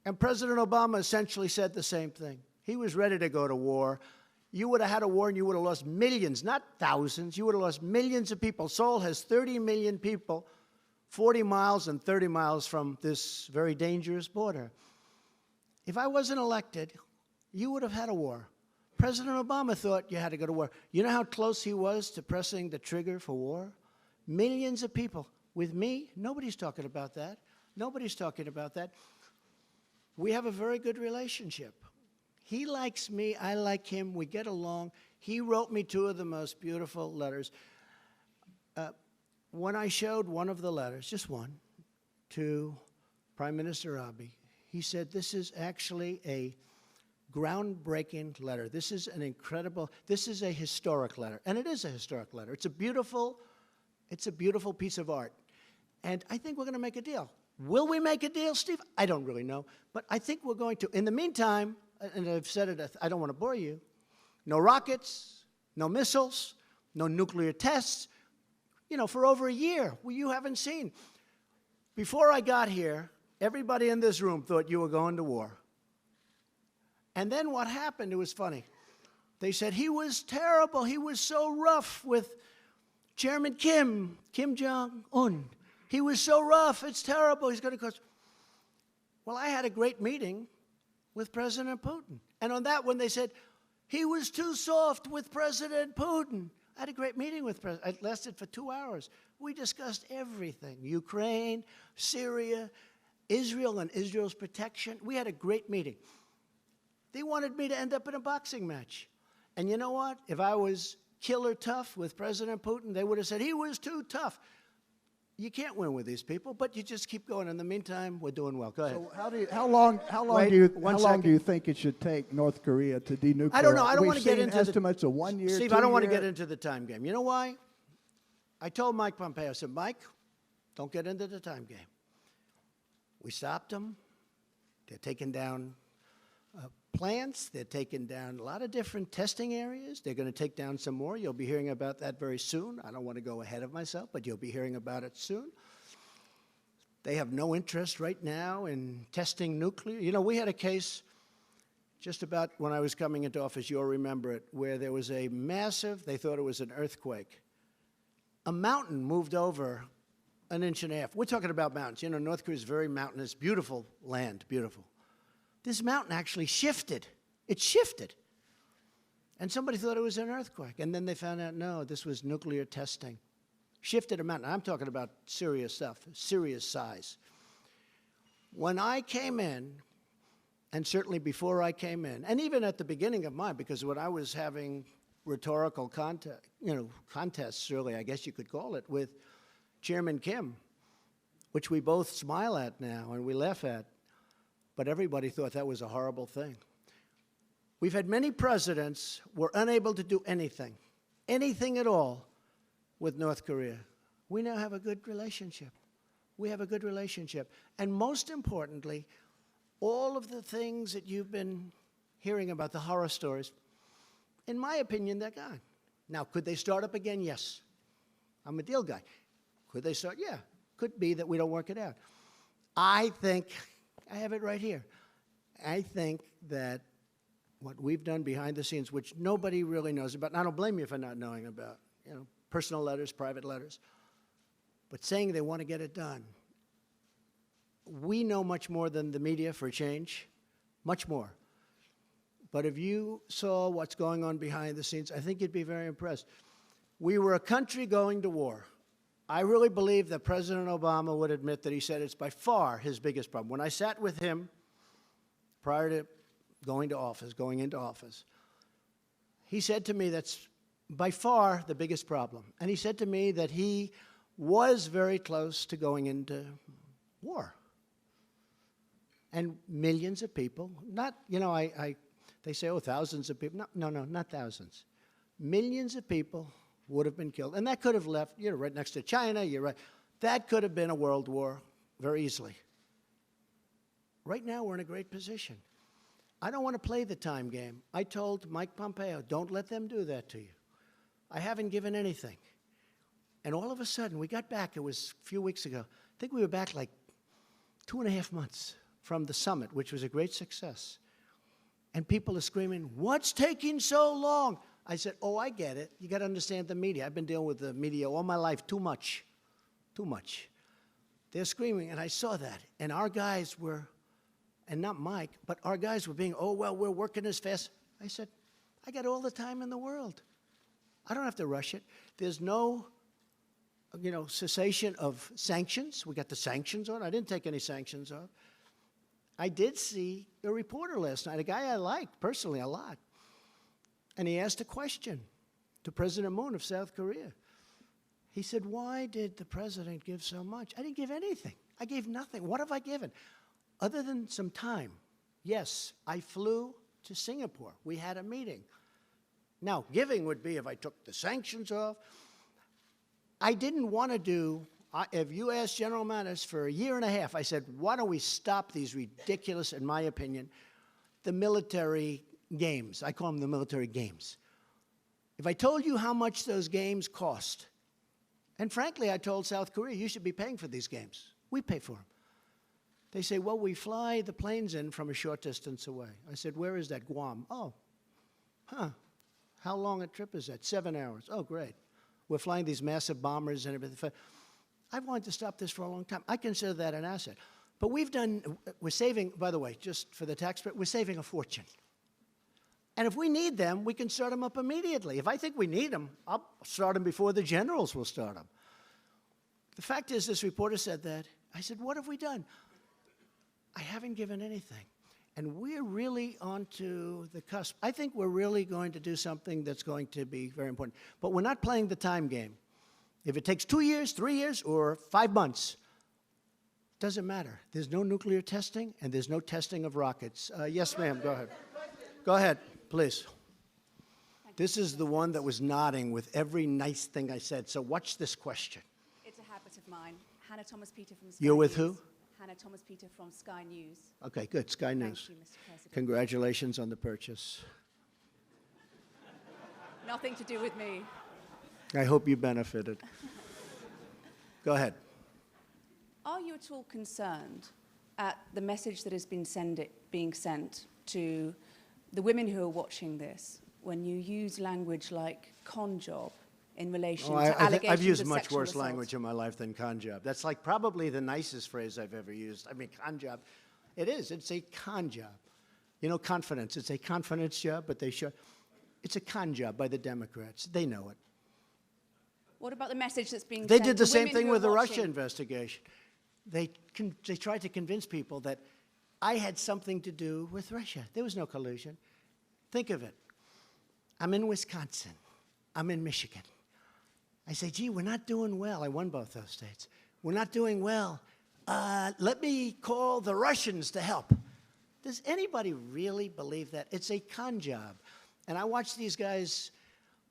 And President Obama essentially said the same thing. He was ready to go to war. You would have had a war and you would have lost millions, not thousands. You would have lost millions of people. Seoul has 30 million people, 40 miles and 30 miles from this very dangerous border. If I wasn't elected, you would have had a war. President Obama thought you had to go to war. You know how close he was to pressing the trigger for war? Millions of people. With me, nobody's talking about that. Nobody's talking about that. We have a very good relationship. He likes me, I like him, we get along. He wrote me 2 of the most beautiful letters. When I showed one of the letters, just one, to Prime Minister Abe, he said, this is actually a groundbreaking letter. This is an incredible, this is a historic letter. And it is a historic letter. It's a beautiful piece of art. And I think we're going to make a deal. Will we make a deal, Steve? I don't really know. But I think we're going to. In the meantime, and I've said it, I don't want to bore you, no rockets, no missiles, no nuclear tests, for over a year. Well, you haven't seen. Before I got here, everybody in this room thought you were going to war. And then what happened, it was funny. They said he was terrible. He was so rough with Chairman Kim Jong-un. He was so rough, it's terrible, he's going to cause. Well, I had a great meeting with President Putin. And on that one, they said, he was too soft with President Putin. I had a great meeting with President. It lasted for 2 hours. We discussed everything, Ukraine, Syria, Israel and Israel's protection. We had a great meeting. They wanted me to end up in a boxing match. And you know what? If I was killer tough with President Putin, they would have said, he was too tough. You can't win with these people, but you just keep going. In the meantime, we're doing well. Go ahead. So how long do you think it should take North Korea to denuclearize? I don't know. I don't want to get into estimates of 1 year. Steve, I don't want to get into the time game. You know why? I told Mike Pompeo, I said, Mike, don't get into the time game. We stopped them. They're taking down plants. They're taking down a lot of different testing areas. They're going to take down some more. You'll be hearing about that very soon. I don't want to go ahead of myself, but you'll be hearing about it soon. They have no interest right now in testing nuclear. We had a case just about when I was coming into office, you'll remember it, where there was a massive, they thought it was an earthquake. A mountain moved over 1.5 inches. We're talking about mountains. North Korea is very mountainous, beautiful land, beautiful. This mountain actually shifted. It shifted. And somebody thought it was an earthquake. And then they found out, no, this was nuclear testing. Shifted a mountain. I'm talking about serious stuff, serious size. When I came in, and certainly before I came in, and even at the beginning of mine, because when I was having rhetorical contests, really, I guess you could call it, with Chairman Kim, which we both smile at now and we laugh at, but everybody thought that was a horrible thing. We've had many presidents who were unable to do anything at all with North Korea. We now have a good relationship. We have a good relationship. And most importantly, all of the things that you've been hearing about, the horror stories, in my opinion, they're gone. Now, could they start up again? Yes. I'm a deal guy. Could they start? Yeah. Could be that we don't work it out. I think, I have it right here, I think that what we've done behind the scenes, which nobody really knows about, and I don't blame you for not knowing about, personal letters, private letters, but saying they want to get it done. We know much more than the media for a change, much more. But if you saw what's going on behind the scenes, I think you'd be very impressed. We were a country going to war. I really believe that President Obama would admit that he said it's by far his biggest problem. When I sat with him prior to going into office, he said to me that's by far the biggest problem. And he said to me that he was very close to going into war. And millions of people, not, they say, oh, thousands of people. No, not thousands. Millions of people would have been killed. And that could have left, right next to China, you're right. That could have been a world war very easily. Right now, we're in a great position. I don't want to play the time game. I told Mike Pompeo, don't let them do that to you. I haven't given anything. And all of a sudden, we got back, it was a few weeks ago. I think we were back like 2.5 months from the summit, which was a great success. And people are screaming, what's taking so long? I said, oh, I get it. You got to understand the media. I've been dealing with the media all my life, too much. They're screaming, and I saw that. And our guys were, and not Mike, but our guys were being, oh, well, we're working as fast. I said, I got all the time in the world. I don't have to rush it. There's no, cessation of sanctions. We got the sanctions on. I didn't take any sanctions off. I did see a reporter last night, a guy I liked personally a lot. And he asked a question to President Moon of South Korea. He said, why did the president give so much? I didn't give anything. I gave nothing. What have I given? Other than some time. Yes, I flew to Singapore. We had a meeting. Now, giving would be if I took the sanctions off. I didn't want to do, if you asked General Mattis for 1.5 years, I said, why don't we stop these ridiculous, in my opinion, the military games. I call them the military games. If I told you how much those games cost, and frankly, I told South Korea, you should be paying for these games. We pay for them. They say, well, we fly the planes in from a short distance away. I said, where is that? Guam. Oh, how long a trip is that? 7 hours. Oh, great. We're flying these massive bombers and everything. I've wanted to stop this for a long time. I consider that an asset. But we're saving, by the way, just for the taxpayer, we're saving a fortune. And if we need them, we can start them up immediately. If I think we need them, I'll start them before the generals will start them. The fact is, this reporter said that. I said, what have we done? I haven't given anything. And we're really onto the cusp. I think we're really going to do something that's going to be very important. But we're not playing the time game. If it takes 2 years, 3 years, or 5 months, doesn't matter. There's no nuclear testing, and there's no testing of rockets. Yes, ma'am, go ahead. Go ahead, please. This is the one that was nodding with every nice thing I said. So watch this question. It's a habit of mine. Hannah Thomas-Peter from Sky You're with News. who? Hannah Thomas-Peter from Sky News. Okay, good. Sky News. Thank you, Mr. President. Congratulations on the purchase. Nothing to do with me. I hope you benefited. Go ahead. Are you at all concerned at the message that has been being sent to the women who are watching this when you use language like con job in relation to allegations I've used of much sexual worse assault? language in my life than con job. That's like probably the nicest phrase I've ever used. I mean, con job. It is. It's a con job. You know, confidence. It's a confidence job, but it's a con job by the Democrats. They know it. What about the message that's being They sent did the to same women thing who are with the Russia watching? investigation. They tried to convince people that I had something to do with Russia. There was no collusion. Think of it. I'm in Wisconsin. I'm in Michigan. I say, gee, we're not doing well. I won both those states. We're not doing well. Let me call the Russians to help. Does anybody really believe that? It's a con job. And I watch these guys,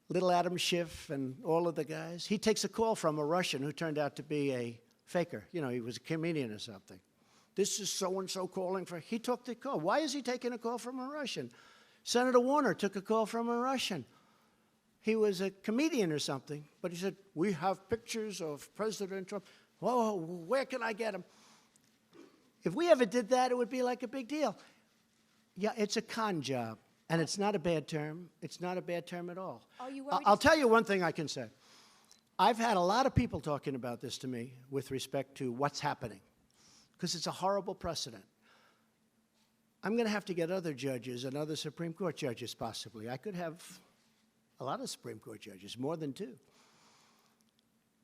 little Adam Schiff and all of the guys. He takes a call from a Russian who turned out to be a faker. You know, he was a comedian or something. This is so-and-so calling for, he took the call. Why is he taking a call from a Russian? Senator Warner took a call from a Russian. He was a comedian or something, but he said, we have pictures of President Trump. Whoa, where can I get them? If we ever did that, it would be like a big deal. Yeah, it's a con job, and it's not a bad term. It's not a bad term at all. Are you worried? I'll tell you one thing I can say. I've had a lot of people talking about this to me with respect to what's happening, because it's a horrible precedent. I'm going to have to get other judges and other Supreme Court judges, possibly. I could have a lot of Supreme Court judges, more than 2.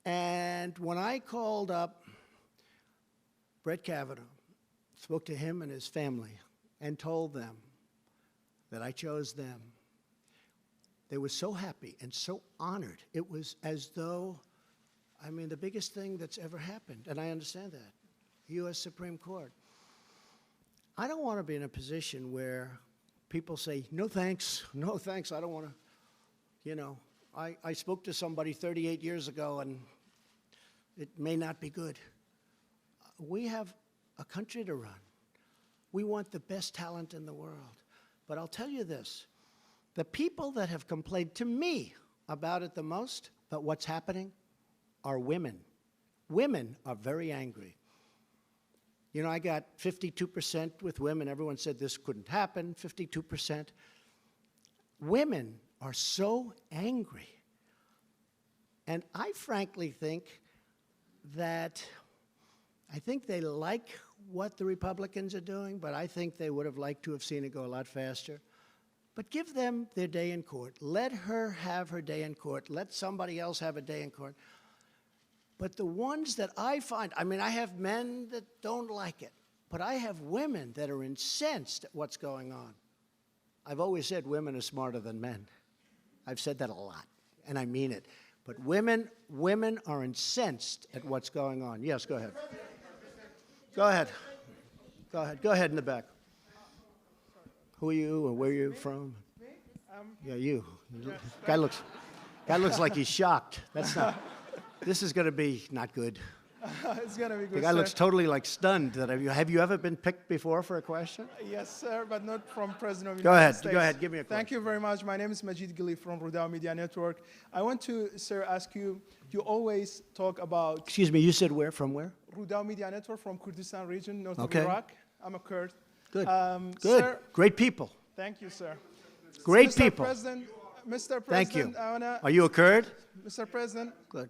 And when I called up Brett Kavanaugh, spoke to him and his family, and told them that I chose them, they were so happy and so honored. It was as though, I mean, the biggest thing that's ever happened, and I understand that, U.S. Supreme Court. I don't want to be in a position where people say, no thanks, I don't want to, you know. I spoke to somebody 38 years ago, and it may not be good. We have a country to run. We want the best talent in the world. But I'll tell you this, the people that have complained to me about it the most, about what's happening, are women. Women are very angry. You know, I got 52% with women. Everyone said this couldn't happen, 52%. Women are so angry. And I frankly think that they like what the Republicans are doing, but I think they would have liked to have seen it go a lot faster. But give them their day in court. Let her have her day in court. Let somebody else have a day in court. But the ones that I find, I mean, I have men that don't like it, but I have women that are incensed at what's going on. I've always said women are smarter than men. I've said that a lot, and I mean it. But women are incensed at what's going on. Yes, go ahead. Go ahead. Go ahead. Go ahead in the back. Who are you, or where are you from? Me? Yeah, you. Yes. Guy looks like he's shocked. That's not. This is going to be not good. It's going to be good, The guy sir. looks totally like stunned. Have you ever been picked before for a question? Yes, sir, but not from President of the Go United ahead. States. Go ahead. Give me a question. Thank you very much. My name is Majid Gili from Rudao Media Network. I want to, sir, ask you, you always talk about Excuse me, you said where? From where? Rudao Media Network from Kurdistan region, north Okay. of Iraq. I'm a Kurd. Good. Good. Sir, Great people. thank you, sir. Great Mr. people. Mr. President, Thank you. I wanna, Are you a Kurd? Mr. President, Good.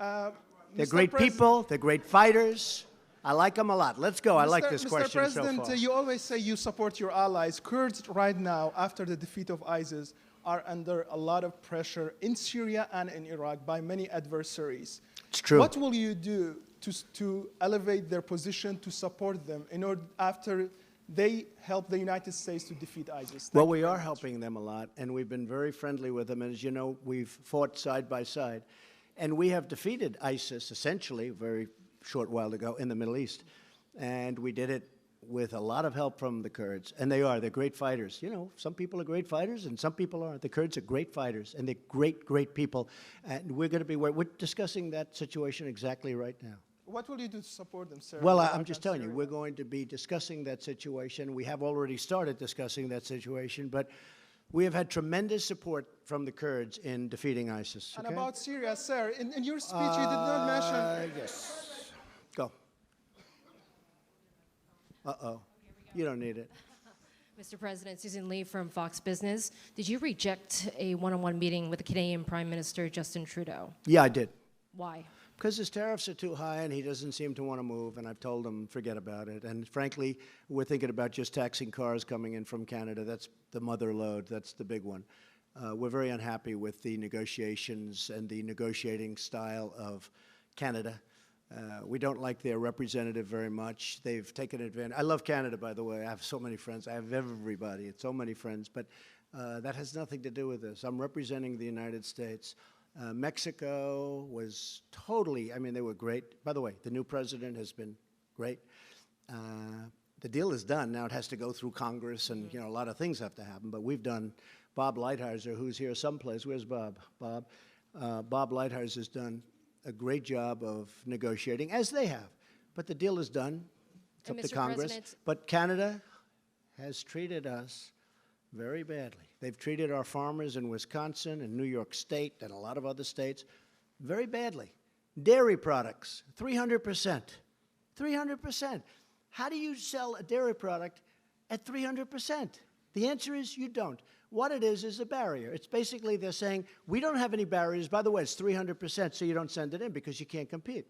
Mr. They're great President- people. They're great fighters. I like them a lot. Let's go. I like this Mr. question President, so far. you always say you support your allies. Kurds right now, after the defeat of ISIS, are under a lot of pressure in Syria and in Iraq by many adversaries. It's true. What will you do to elevate their position, to support them, in order after they help the United States to defeat ISIS? Well, Thank we you are very much. helping them a lot, and we've been very friendly with them. And as you know, we've fought side by side. And we have defeated ISIS, essentially, a very short while ago in the Middle East. And we did it with a lot of help from the Kurds. And they're great fighters. You know, some people are great fighters, and some people aren't. The Kurds are great fighters, and they're great, great people. And we're discussing that situation exactly right now. What will you do to support them, sir? Well, in I'm Iraq just and telling you, Syria? we're going to be discussing that situation. We have already started discussing that situation, but we have had tremendous support from the Kurds in defeating ISIS. And okay? about Syria, sir, in your speech you did not mention... Yes. Go. Uh-oh. You don't need it. Mr. President, Susan Lee from Fox Business. Did you reject a one-on-one meeting with the Canadian Prime Minister Justin Trudeau? Yeah, I did. Why? Because his tariffs are too high and he doesn't seem to want to move, and I've told him forget about it. And frankly, we're thinking about just taxing cars coming in from Canada. That's the mother lode. That's the big one. We're very unhappy with the negotiations and the negotiating style of Canada. We don't like their representative very much. They've taken advantage. I love Canada, by the way. I have so many friends. I have everybody. It's so many friends. But That has nothing to do with this. I'm representing the United States. Mexico was totally, I mean, they were great. By the way, the new president has been great. The deal is done. Now it has to go through Congress, and a lot of things have to happen. But we've done. Bob Lighthizer, who's here someplace. Where's Bob? Bob. Bob Lighthizer has done a great job of negotiating, as they have. But the deal is done. It's up to Congress. But Canada has treated us very badly. They've treated our farmers in Wisconsin and New York State and a lot of other states very badly. Dairy products, 300%. 300%. How do you sell a dairy product at 300%? The answer is you don't. What it is a barrier. It's basically they're saying, we don't have any barriers. By the way, it's 300%, so you don't send it in because you can't compete.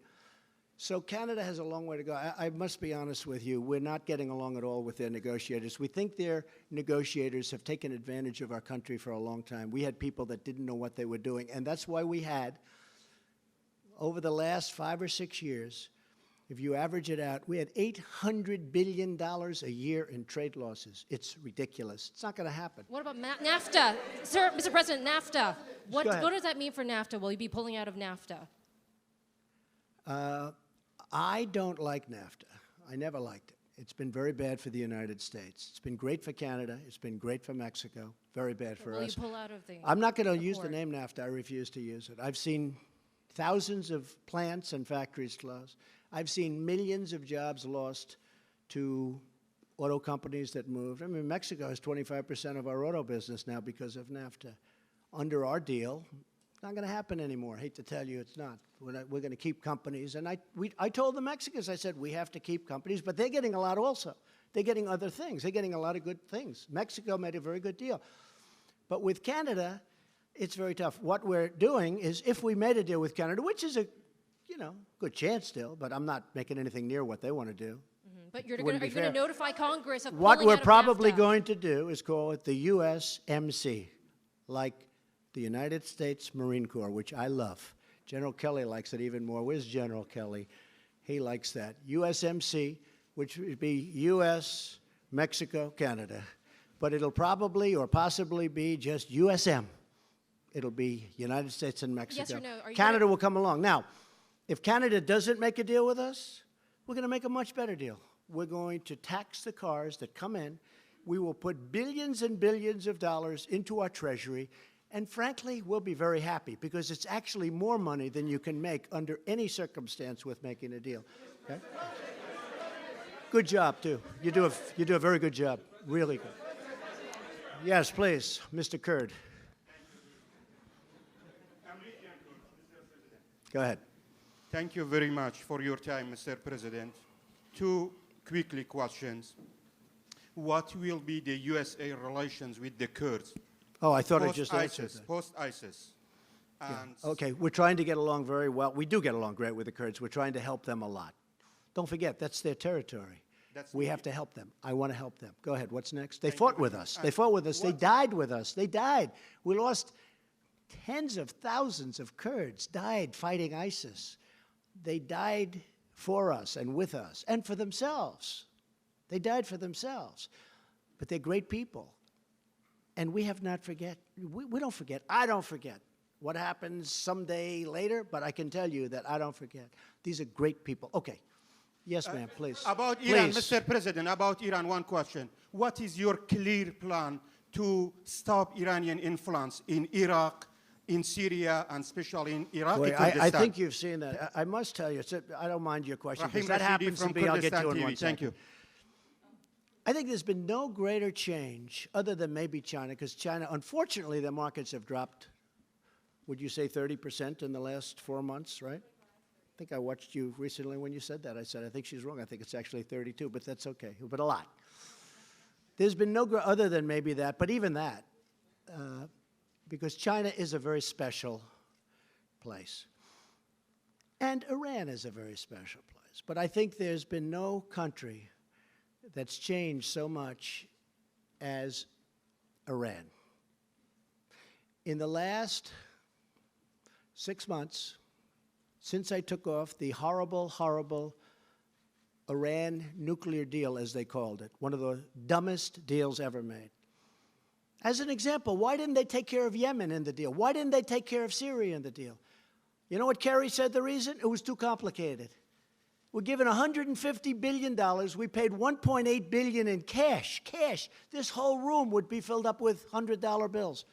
So Canada has a long way to go. I must be honest with you. We're not getting along at all with their negotiators. We think their negotiators have taken advantage of our country for a long time. We had people that didn't know what they were doing, and that's why we had, over the last 5 or 6 years, if you average it out, we had $800 billion a year in trade losses. It's ridiculous. It's not going to happen. What about NAFTA? Sir, Mr. President, NAFTA. What ahead. does that mean for NAFTA? Will you be pulling out of NAFTA? I don't like NAFTA. I never liked it. It's been very bad for the United States. It's been great for Canada. It's been great for Mexico. Very bad for us. Will you pull out of the I'm not going to use the name NAFTA. I refuse to use it. I've seen thousands of plants and factories close. I've seen millions of jobs lost to auto companies that moved. I mean, Mexico has 25% of our auto business now because of NAFTA. Under our deal, it's not going to happen anymore. I hate to tell you, it's not. We're going to keep companies. And I told the Mexicans, I said, we have to keep companies, but they're getting a lot also. They're getting other things. They're getting a lot of good things. Mexico made a very good deal. But with Canada, it's very tough. What we're doing is, if we made a deal with Canada, which is a good chance still, but I'm not making anything near what they want to do. But are you going to notify Congress of what pulling we're out of probably NAFTA? going to do is call it the USMC, like the United States Marine Corps, which I love. General Kelly likes it even more. Where's General Kelly? He likes that. USMC, which would be US, Mexico, Canada. But it'll probably or possibly be just USM. It'll be United States and Mexico. Yes or no? Are you Canada will come along. Now, if Canada doesn't make a deal with us, we're going to make a much better deal. We're going to tax the cars that come in. We will put billions and billions of dollars into our treasury. And frankly, we'll be very happy because it's actually more money than you can make under any circumstance with making a deal. Okay? Good job, too. You do a very good job. Really good. Yes, please, Mr. Kurd. Go ahead. Thank you very much for your time, Mr. President. Two quickly questions. What will be the USA relations with the Kurds? Oh, I thought I just answered that. Post-ISIS. Yeah. Okay, we're trying to get along very well. We do get along great with the Kurds. We're trying to help them a lot. Don't forget, that's their territory. We have to help them. I want to help them. Go ahead. What's next? They fought with us. They fought with us. They died with us. They died. We lost tens of thousands of Kurds died fighting ISIS. They died for us and with us and for themselves. They died for themselves. But they're great people. And we have not forget. We don't forget. I don't forget what happens someday later, but I can tell you that I don't forget. These are great people. Okay. Yes, ma'am, please. About Iran, Mr. President, about Iran, one question. What is your clear plan to stop Iranian influence in Iraq, in Syria, and especially in Iraqi Kurdistan? I think you've seen that. I must tell you, I don't mind your question, because that happens to be, I'll get you in 1 second. Thank you. I think there's been no greater change, other than maybe China, because China, unfortunately, their markets have dropped, would you say 30% in the last 4 months, right? I think I watched you recently when you said that. I said, I think she's wrong. I think it's actually 32, but that's okay, but a lot. There's been no, other than maybe that, but even that, because China is a very special place. And Iran is a very special place. But I think there's been no country that's changed so much as Iran. In the last 6 months, since I took off the horrible, horrible Iran nuclear deal, as they called it, one of the dumbest deals ever made, As an example, why didn't they take care of Yemen in the deal? Why didn't they take care of Syria in the deal? You know what Kerry said the reason? It was too complicated. We're given $150 billion. We paid $1.8 billion in cash. Cash. This whole room would be filled up with $100 bills.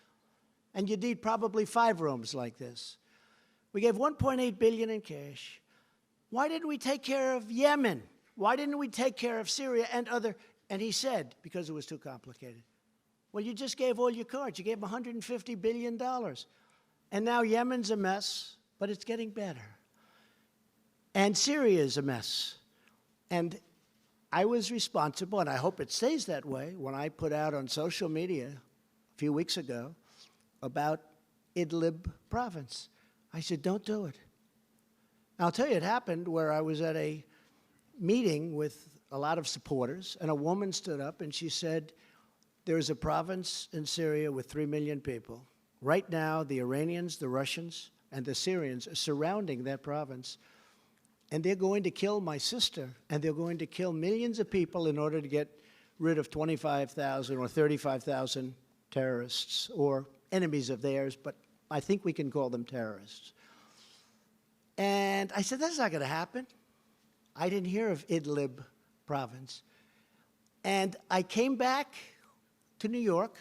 And you'd need probably 5 rooms like this. We gave $1.8 billion in cash. Why didn't we take care of Yemen? Why didn't we take care of Syria and other? And he said, because it was too complicated. Well, you just gave all your cards. You gave them $150 billion. And now Yemen's a mess, but it's getting better. And Syria is a mess. And I was responsible, and I hope it stays that way, when I put out on social media a few weeks ago about Idlib province. I said, don't do it. And I'll tell you, it happened where I was at a meeting with a lot of supporters, and a woman stood up and she said, there's a province in Syria with 3 million people. Right now, the Iranians, the Russians, and the Syrians are surrounding that province. And they're going to kill my sister, and they're going to kill millions of people in order to get rid of 25,000 or 35,000 terrorists or enemies of theirs, but I think we can call them terrorists. And I said, that's not going to happen. I didn't hear of Idlib province. And I came back to New York,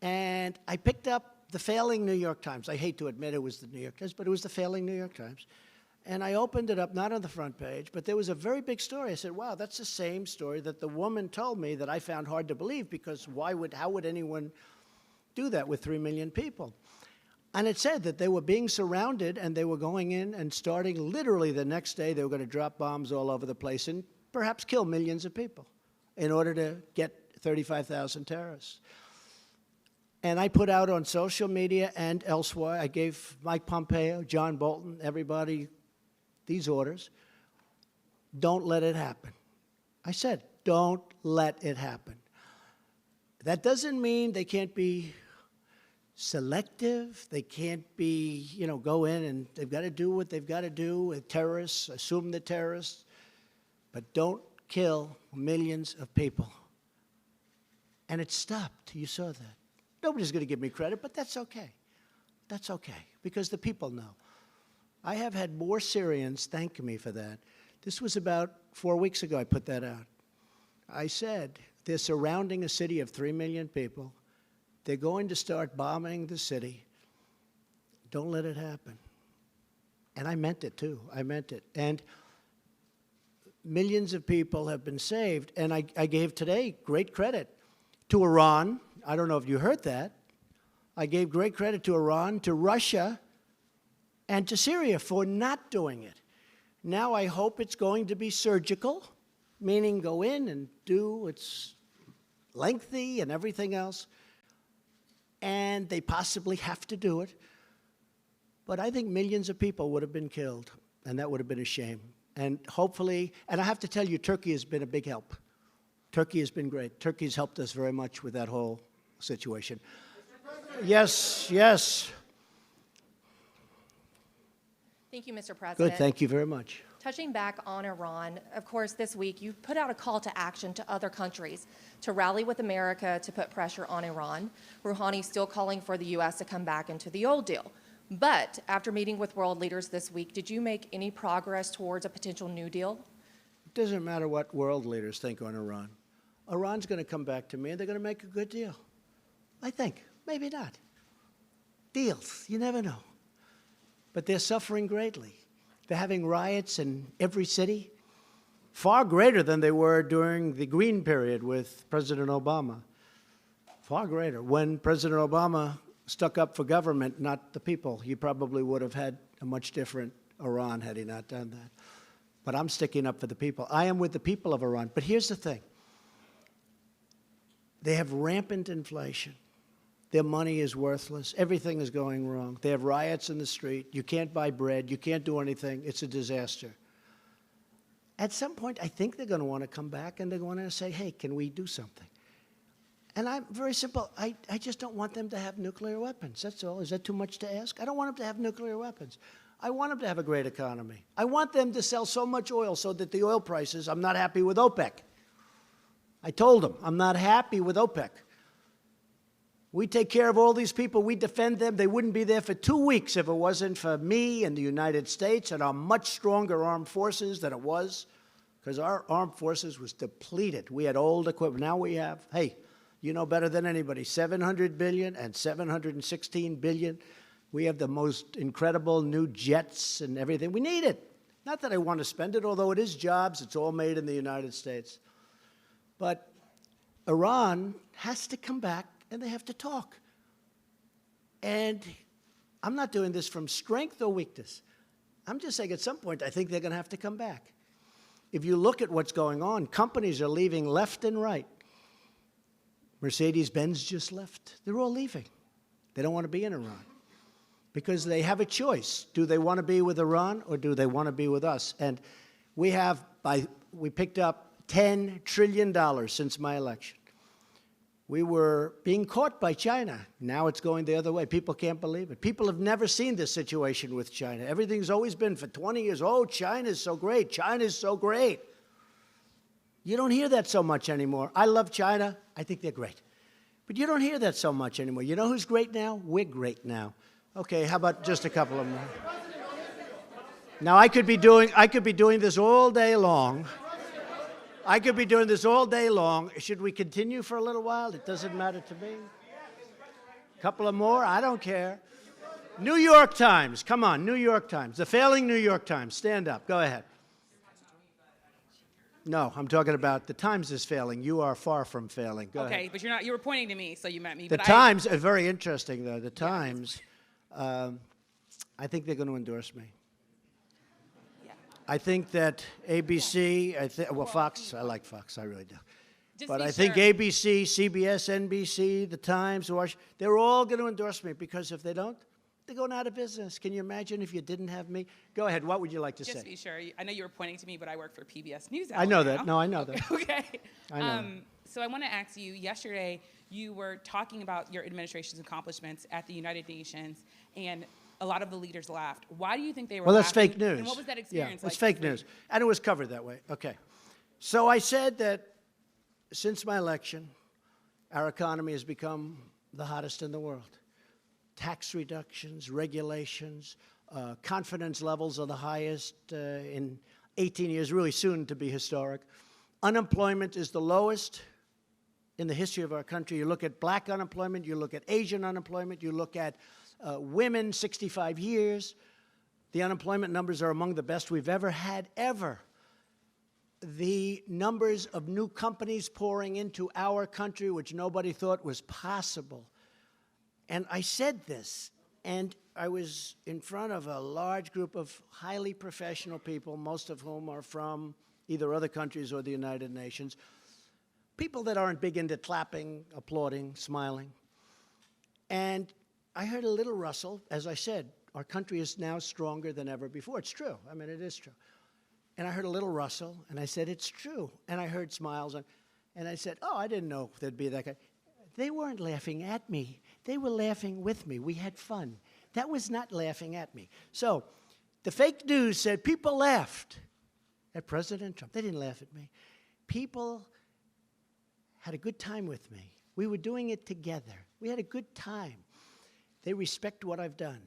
and I picked up the failing New York Times. I hate to admit it was the New York Times, but it was the failing New York Times. And I opened it up, not on the front page, but there was a very big story. I said, wow, that's the same story that the woman told me that I found hard to believe, because how would anyone do that with 3 million people? And it said that they were being surrounded, and they were going in and starting literally the next day, they were going to drop bombs all over the place and perhaps kill millions of people in order to get 35,000 terrorists. And I put out on social media and elsewhere, I gave Mike Pompeo, John Bolton, everybody these orders. Don't let it happen. I said, don't let it happen. That doesn't mean they can't be selective. They can't be, go in and they've got to do what they've got to do with terrorists, assume the terrorists, but don't kill millions of people. And it stopped. You saw that. Nobody's going to give me credit, but that's okay. That's okay, because the people know. I have had more Syrians thank me for that. This was about 4 weeks ago I put that out. I said, they're surrounding a city of 3 million people. They're going to start bombing the city. Don't let it happen. And I meant it, too. I meant it. And millions of people have been saved. And I gave today great credit to Iran. I don't know if you heard that. I gave great credit to Iran, to Russia, and to Syria for not doing it. Now I hope it's going to be surgical, meaning go in and do, it's lengthy and everything else, and they possibly have to do it. But I think millions of people would have been killed, and that would have been a shame. And hopefully, and I have to tell you, Turkey has been a big help. Turkey has been great. Turkey's helped us very much with that whole situation. Yes, yes. Thank you, Mr. President. Good, thank you very much. Touching back on Iran, of course, this week you put out a call to action to other countries to rally with America to put pressure on Iran. Rouhani's still calling for the U.S. to come back into the old deal. But after meeting with world leaders this week, did you make any progress towards a potential new deal? It doesn't matter what world leaders think on Iran. Iran's going to come back to me, and they're going to make a good deal. I think. Maybe not. Deals. You never know. But they're suffering greatly. They're having riots in every city, far greater than they were during the Green period with President Obama. Far greater. When President Obama stuck up for government, not the people, he probably would have had a much different Iran had he not done that. But I'm sticking up for the people. I am with the people of Iran. But here's the thing. They have rampant inflation. Their money is worthless. Everything is going wrong. They have riots in the street. You can't buy bread. You can't do anything. It's a disaster. At some point, I think they're going to want to come back, and they're going to say, hey, can we do something? And I'm very simple. I just don't want them to have nuclear weapons. That's all. Is that too much to ask? I don't want them to have nuclear weapons. I want them to have a great economy. I want them to sell so much oil so that the oil prices, I'm not happy with OPEC. I told them, I'm not happy with OPEC. We take care of all these people. We defend them. They wouldn't be there for 2 weeks if it wasn't for me and the United States and our much stronger armed forces than it was, because our armed forces was depleted. We had old equipment. Now we have, hey, you know better than anybody, $700 billion and $716 billion. We have the most incredible new jets and everything. We need it. Not that I want to spend it, although it is jobs. It's all made in the United States. But Iran has to come back, and they have to talk. And I'm not doing this from strength or weakness. I'm just saying at some point I think they're going to have to come back. If you look at what's going on, companies are leaving left and right. Mercedes-Benz just left. They're all leaving. They don't want to be in Iran because they have a choice. Do they want to be with Iran or do they want to be with us? And we picked up $10 trillion since my election. We were being caught by China. Now it's going the other way. People can't believe it. People have never seen this situation with China. Everything's always been for 20 years, oh, China's so great. China's so great. You don't hear that so much anymore. I love China. I think they're great. But you don't hear that so much anymore. You know who's great now? We're great now. Okay, how about just a couple of more? Now, I could be doing this all day long. I could be doing this all day long. Should we continue for a little while? It doesn't matter to me. A couple of more? I don't care. New York Times. Come on, New York Times. The failing New York Times. Stand up. Go ahead. No, I'm talking about the Times is failing. You are far from failing. Go ahead. Okay, but you're not. You were pointing to me, so you meant me. The Times are very interesting, though. The Times, I think they're going to endorse me. I think that ABC, well, Fox, I like Fox, I really do. But I think ABC, CBS, NBC, The Times, they're all going to endorse me because if they don't, they're going out of business. Can you imagine if you didn't have me? Go ahead. What would you like to say? Just be sure. I know you were pointing to me, but I work for PBS News. I know that. No, I know that. Okay. I know. So I want to ask you, yesterday you were talking about your administration's accomplishments at the United Nations, and a lot of the leaders laughed. Why do you think they were laughing? Well, that's laughing? fake news. And what was that experience like? It's fake news. And it was covered that way. Okay. So I said that since my election, our economy has become the hottest in the world. Tax reductions, regulations, confidence levels are the highest in 18 years, really soon to be historic. Unemployment is the lowest in the history of our country. You look at black unemployment, you look at Asian unemployment, you look at women 65 years. The unemployment numbers are among the best we've ever had, ever. The numbers of new companies pouring into our country, which nobody thought was possible. And I said this, and I was in front of a large group of highly professional people, most of whom are from either other countries or the United Nations, people that aren't big into clapping, applauding, smiling. And I heard a little rustle. As I said, our country is now stronger than ever before. It's true. I mean, it is true. And I heard a little rustle, and I said, it's true. And I heard smiles, and I said, oh, I didn't know there'd be that guy. They weren't laughing at me. They were laughing with me. We had fun. That was not laughing at me. So the fake news said people laughed at President Trump. They didn't laugh at me. People had a good time with me. We were doing it together. We had a good time. They respect what I've done.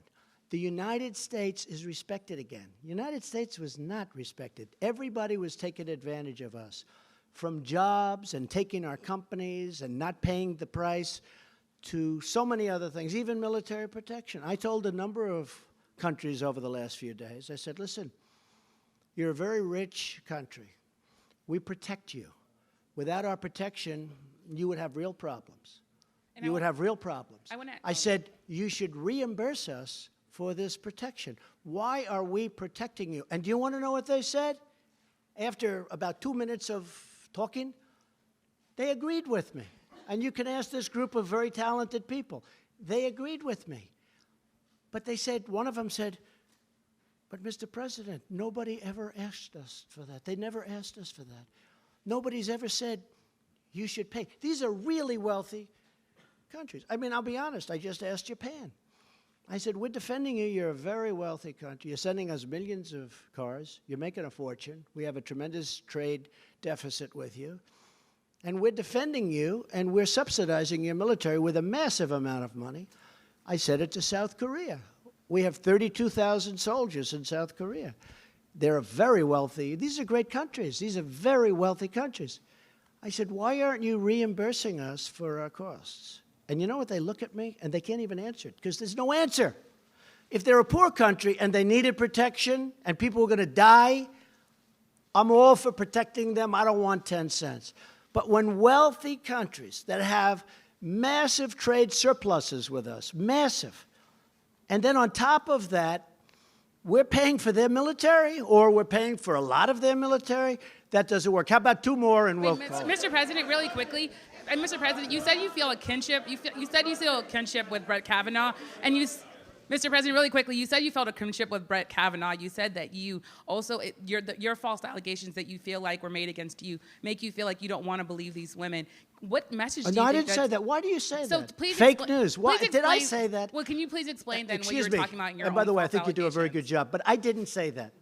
The United States is respected again. The United States was not respected. Everybody was taking advantage of us, from jobs and taking our companies and not paying the price to so many other things, even military protection. I told a number of countries over the last few days, I said, listen, you're a very rich country. We protect you. Without our protection, you would have real problems. You would have real problems. I said, you should reimburse us for this protection. Why are we protecting you? And do you want to know what they said? After about 2 minutes of talking, they agreed with me. And you can ask this group of very talented people. They agreed with me. But they said, one of them said, but Mr. President, nobody ever asked us for that. They never asked us for that. Nobody's ever said, you should pay. These are really wealthy countries. I mean, I'll be honest, I just asked Japan. I said, we're defending you. You're a very wealthy country. You're sending us millions of cars. You're making a fortune. We have a tremendous trade deficit with you. and we're defending you, and we're subsidizing your military with a massive amount of money. I said it to South Korea. We have 32,000 soldiers in South Korea. They're very wealthy. These are great countries. These are very wealthy countries. I said, why aren't you reimbursing us for our costs? And you know what? They look at me, and they can't even answer it, because there's no answer. If they're a poor country and they needed protection and people were going to die, I'm all for protecting them. I don't want 10 cents. But when wealthy countries that have massive trade surpluses with us, massive, and then on top of that, we're paying for their military, or we're paying for a lot of their military, that doesn't work. How about two more and we'll call it? Mr. President, really quickly, and Mr. President, you said you feel a kinship. You said you feel a kinship with Brett Kavanaugh, and Mr. President, really quickly, you said you felt a kinship with Brett Kavanaugh. You said that you also, your false allegations that you feel like were made against you make you feel like you don't want to believe these women. What message do you think? No, I didn't say that. Why do you say that? Please Fake news. Why did I explain, say that? Well, can you please explain then what Excuse you me. were talking about in your And by own the way, I false think you do a very allegations? good job, but I didn't say that.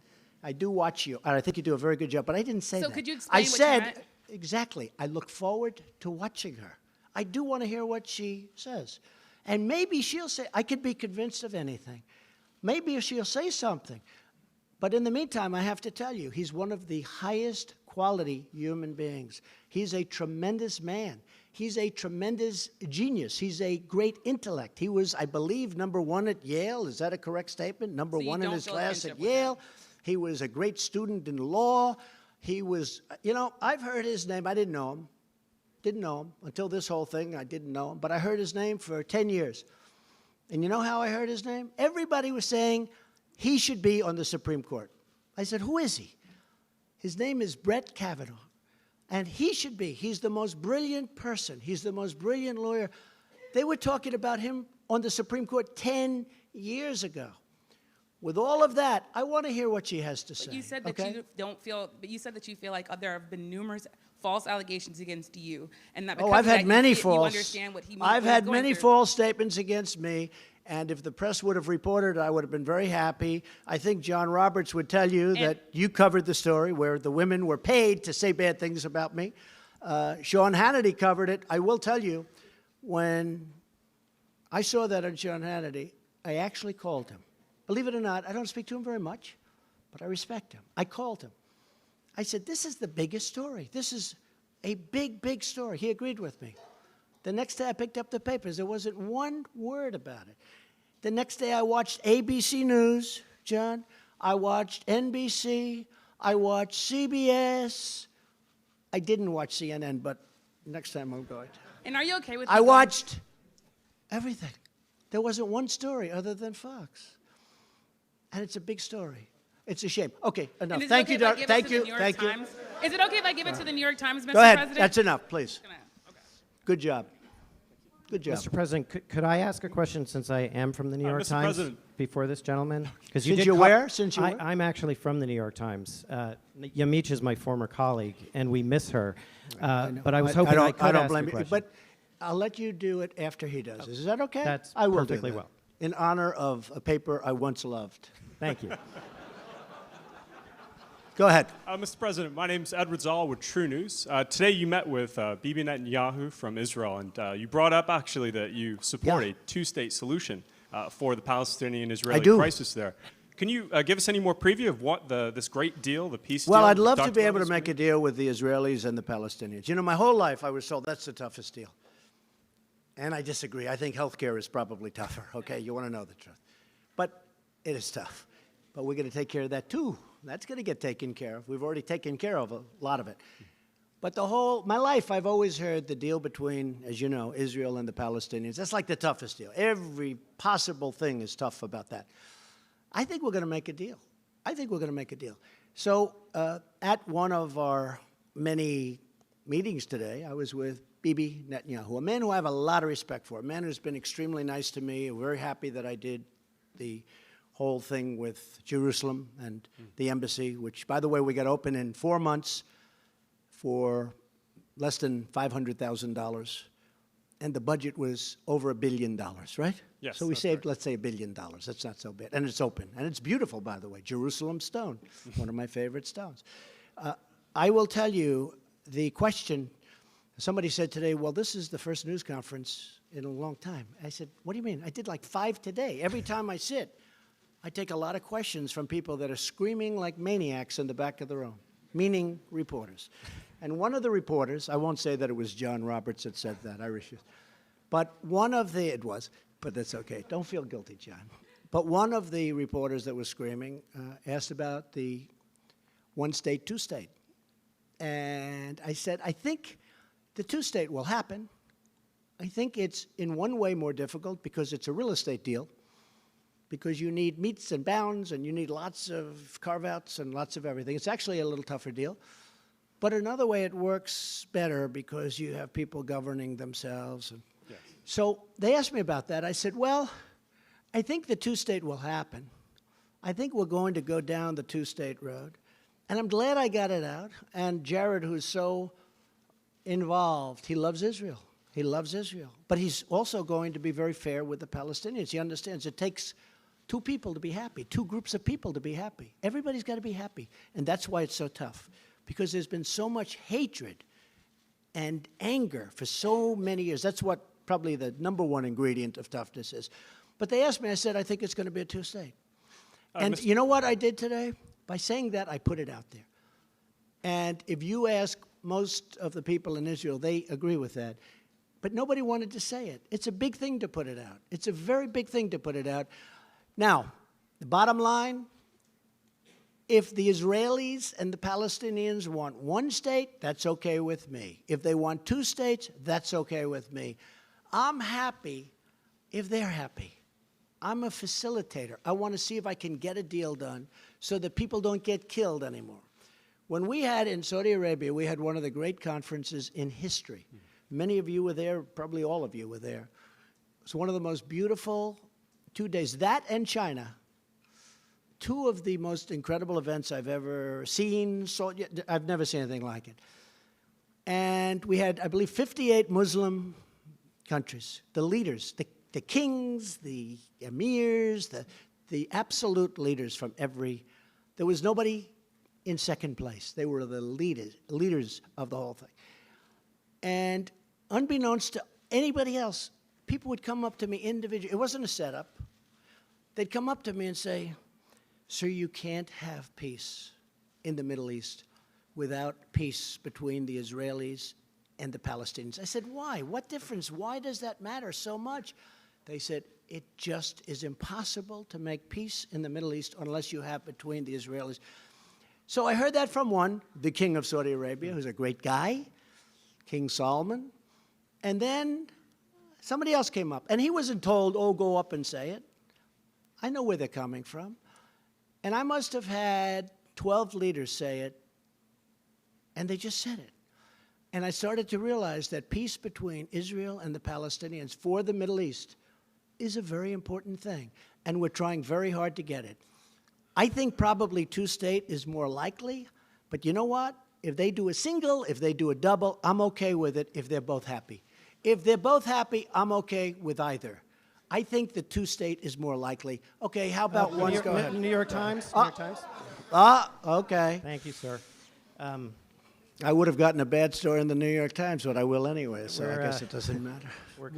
I do watch you, and I think you do a very good job, but I didn't say that. So could you explain I what you said, meant? exactly, I look forward to watching her. I do want to hear what she says. And maybe she'll say, I could be convinced of anything. Maybe she'll say something. But in the meantime, I have to tell you, he's one of the highest quality human beings. He's a tremendous man. He's a tremendous genius. He's a great intellect. He was, I believe, #1 at Yale. Is that a correct statement? #1 in his class at Yale. He was a great student in law. He was, you know, I've heard his name. I didn't know him. Didn't know him. Until this whole thing, I didn't know him. But I heard his name for 10 years. And you know how I heard his name? Everybody was saying he should be on the Supreme Court. I said, who is he? His name is Brett Kavanaugh. And he should be. He's the most brilliant person. He's the most brilliant lawyer. They were talking about him on the Supreme Court 10 years ago. With all of that, I want to hear what she has to say. But you said that you don't feel, but you said that you feel like there have been numerous false allegations against you, and that because I've of that, had many you false. understand what he means. I've had many false statements against me, and if the press would have reported, I would have been very happy. I think John Roberts would tell you that you covered the story where the women were paid to say bad things about me. Sean Hannity covered it. I will tell you, when I saw that on Sean Hannity, I actually called him. Believe it or not, I don't speak to him very much, but I respect him. I called him. I said, this is the biggest story. This is a big, big story. He agreed with me. The next day I picked up the papers. There wasn't one word about it. The next day I watched ABC News, John. I watched NBC. I watched CBS. I didn't watch CNN, but next time I'm going to. And are you okay with? I watched everything. There wasn't one story other than Fox. And it's a big story. It's a shame. Okay, enough. Thank you, Thank you. Thank you. Is it okay if I give it to the New York Times, Mr. Go ahead. President? That's enough, please. Good job. Good job. Mr. President, could I ask a question since I am from the New York Mr. Times President. before this gentleman? Because Since you're where? Since you where? I'm actually from the New York Times. Yamiche is my former colleague, and we miss her. But I was hoping I could ask a question. But I'll let you do it after he does. Is that okay? That's I will perfectly do that. well. In honor of a paper I once loved. Thank you. Go ahead. Mr. President, my name is Edward Zoll with True News. Today you met with Bibi Netanyahu from Israel, and you brought up actually that you support a two-state solution for the Palestinian-Israeli crisis there. Can you give us any more preview of what this great deal, the peace deal? Well, I'd love to be able to make a deal with the Israelis and the Palestinians. You know, my whole life I was told that's the toughest deal. And I disagree. I think health care is probably tougher, okay? You want to know the truth. But it is tough. But we're going to take care of that, too. That's going to get taken care of. We've already taken care of a lot of it. But my life, I've always heard the deal between, as you know, Israel and the Palestinians. That's like the toughest deal. Every possible thing is tough about that. I think we're going to make a deal. I think we're going to make a deal. So at one of our many meetings today, I was with Bibi Netanyahu, a man who I have a lot of respect for, a man who's been extremely nice to me. I'm very happy that I did the whole thing with Jerusalem and the embassy, which, by the way, we got open in 4 months for less than $500,000. And the budget was over $1 billion, right? Yes. So we saved, let's say, $1 billion. That's not so bad. And it's open. And it's beautiful, by the way. Jerusalem stone, one of my favorite stones. I will tell you the question, Somebody said today, well, this is the first news conference in a long time. I said, what do you mean? I did like 5 today. Every time I sit, I take a lot of questions from people that are screaming like maniacs in the back of the room, meaning reporters. And one of the reporters, I won't say that it was John Roberts that said that, I refuse. But one of the, it was, but that's okay. Don't feel guilty, John. But one of the reporters that was screaming asked about the one state, two state. And I said, I think the two state will happen. I think it's in one way more difficult because it's a real estate deal, because you need meets and bounds and you need lots of carve-outs and lots of everything. It's actually a little tougher deal. But another way it works better because you have people governing themselves. And yes. So they asked me about that. I said, well, I think the two-state will happen. I think we're going to go down the two-state road. And I'm glad I got it out. And Jared, who's so involved, he loves Israel. He loves Israel. But he's also going to be very fair with the Palestinians. He understands it takes two people to be happy, two groups of people to be happy. Everybody's got to be happy. And that's why it's so tough, because there's been so much hatred and anger for so many years. That's what probably the number one ingredient of toughness is. But they asked me, I said, I think it's going to be a two-state. And you know what I did today? By saying that, I put it out there. And if you ask most of the people in Israel, they agree with that. But nobody wanted to say it. It's a big thing to put it out. It's a very big thing to put it out. Now, the bottom line, if the Israelis and the Palestinians want one state, that's okay with me. If they want two states, that's okay with me. I'm happy if they're happy. I'm a facilitator. I want to see if I can get a deal done so that people don't get killed anymore. When we had in Saudi Arabia, we had one of the great conferences in history. Many of you were there, probably all of you were there. It was one of the most beautiful 2 days. That and China, two of the most incredible events I've ever seen. I've never seen anything like it. And we had, I believe, 58 Muslim countries, the leaders, the kings, the emirs, the absolute leaders from every, there was nobody in second place. They were the leaders of the whole thing. And unbeknownst to anybody else, people would come up to me individually. It wasn't a setup. They'd come up to me and say, sir, you can't have peace in the Middle East without peace between the Israelis and the Palestinians. I said, why? What difference? Why does that matter so much? They said, it just is impossible to make peace in the Middle East unless you have between the Israelis. So I heard that from one, the king of Saudi Arabia, who's a great guy, King Solomon. And then somebody else came up. And he wasn't told, oh, go up and say it. I know where they're coming from. And I must have had 12 leaders say it, and they just said it. And I started to realize that peace between Israel and the Palestinians for the Middle East is a very important thing, and we're trying very hard to get it. I think probably two-state is more likely, but you know what? If they do a single, if they do a double, I'm okay with it if they're both happy. If they're both happy, I'm okay with either. I think the two-state is more likely. Okay, how about one? Go ahead. New York Times? New York Times? Okay. Thank you, sir. I would have gotten a bad story in the New York Times, but I will anyway, so I guess it doesn't matter.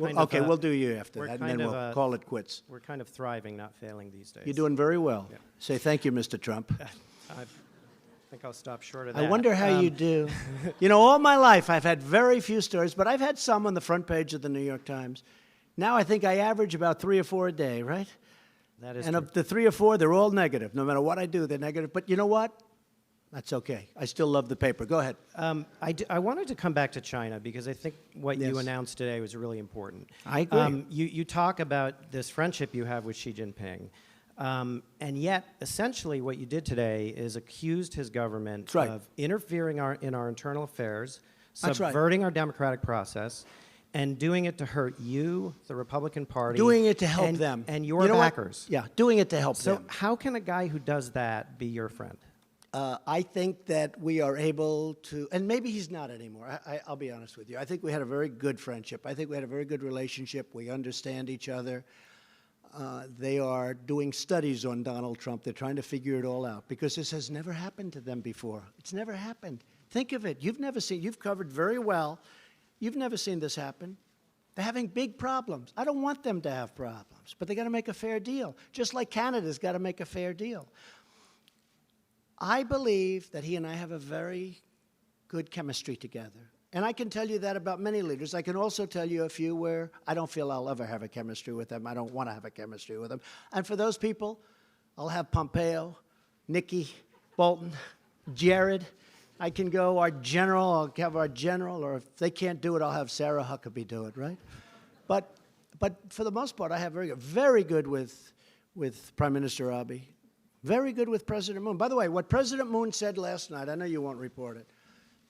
Okay, we'll do you after that, and then we'll call it quits. We're kind of thriving, not failing these days. You're doing very well. Yeah. Say thank you, Mr. Trump. I think I'll stop short of that. I wonder how you do. You know, all my life I've had very few stories, but I've had some on the front page of the New York Times. Now I think I average about 3 or 4 a day, right? That is and true. of the 3 or 4, they're all negative. No matter what I do, they're negative. But you know what? That's okay. I still love the paper. Go ahead. I wanted to come back to China because I think what Yes. you announced today was really important. I agree. You talk about this friendship you have with Xi Jinping, and yet essentially what you did today is accused his government That's right. of interfering in our internal affairs, That's right. subverting our democratic process, and doing it to hurt you, the Republican Party. Doing it to help and, them. And your You know what? backers. Yeah, doing it to help So them. how can a guy who does that be your friend? I think that we are able to, and maybe he's not anymore. I'll be honest with you. I think we had a very good friendship. I think we had a very good relationship. We understand each other. They are doing studies on Donald Trump. They're trying to figure it all out because this has never happened to them before. It's never happened. Think of it. You've never seen, you've covered very well. You've never seen this happen. They're having big problems. I don't want them to have problems, but they got to make a fair deal, just like Canada's got to make a fair deal. I believe that he and I have a very good chemistry together. And I can tell you that about many leaders. I can also tell you a few where I don't feel I'll ever have a chemistry with them. I don't want to have a chemistry with them. And for those people, I'll have Pompeo, Nikki, Bolton, Jared. I can go our general, I'll have our general, or if they can't do it, I'll have Sarah Huckabee do it, right? But for the most part, I have very good with Prime Minister Abiy, very good with President Moon. By the way, what President Moon said last night, I know you won't report it,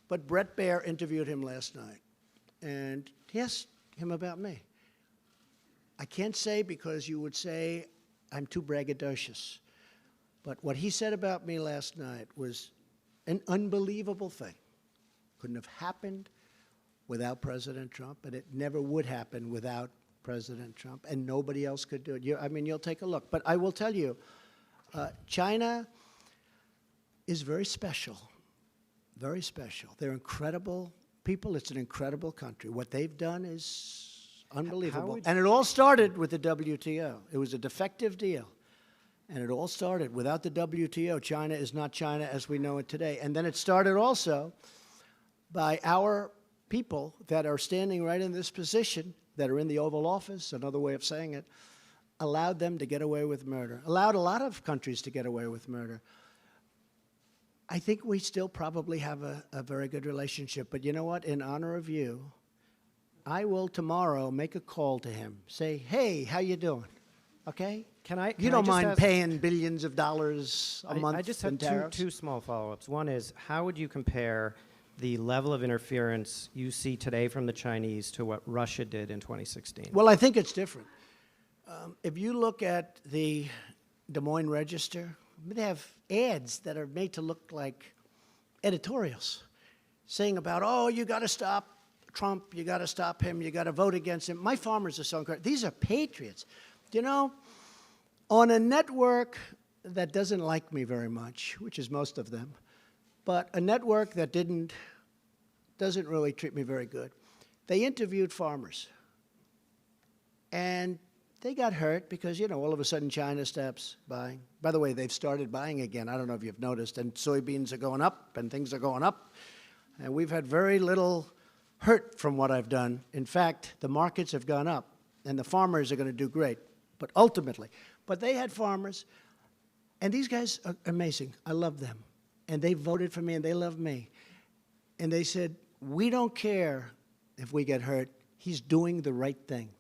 but Bret Baier interviewed him last night, and he asked him about me. I can't say because you would say I'm too braggadocious, but what he said about me last night was an unbelievable thing. Couldn't have happened without President Trump, and it never would happen without President Trump, and nobody else could do it. You'll take a look. But I will tell you, China is very special, very special. They're incredible people. It's an incredible country. What they've done is unbelievable. And it all started with the WTO. It was a defective deal. And it all started without the WTO. China is not China as we know it today. And then it started also by our people that are standing right in this position, that are in the Oval Office, another way of saying it, allowed them to get away with murder, allowed a lot of countries to get away with murder. I think we still probably have a very good relationship. But you know what? In honor of you, I will tomorrow make a call to him. Say, hey, how you doing? Okay? You don't mind paying billions of dollars a month? I just have two small follow-ups. One is, how would you compare the level of interference you see today from the Chinese to what Russia did in 2016? Well, I think it's different. If you look at the Des Moines Register, they have ads that are made to look like editorials saying about, oh, you got to stop Trump, you got to stop him, you got to vote against him. My farmers are so incredible. These are patriots. You know, on a network that doesn't like me very much, which is most of them, but a network that doesn't really treat me very good, they interviewed farmers. And they got hurt because, you know, all of a sudden China stops buying. By the way, they've started buying again. I don't know if you've noticed. And soybeans are going up and things are going up. And we've had very little hurt from what I've done. In fact, the markets have gone up and the farmers are going to do great. But ultimately, they had farmers, and these guys are amazing. I love them. And they voted for me and they love me. And they said, we don't care if we get hurt. He's doing the right thing.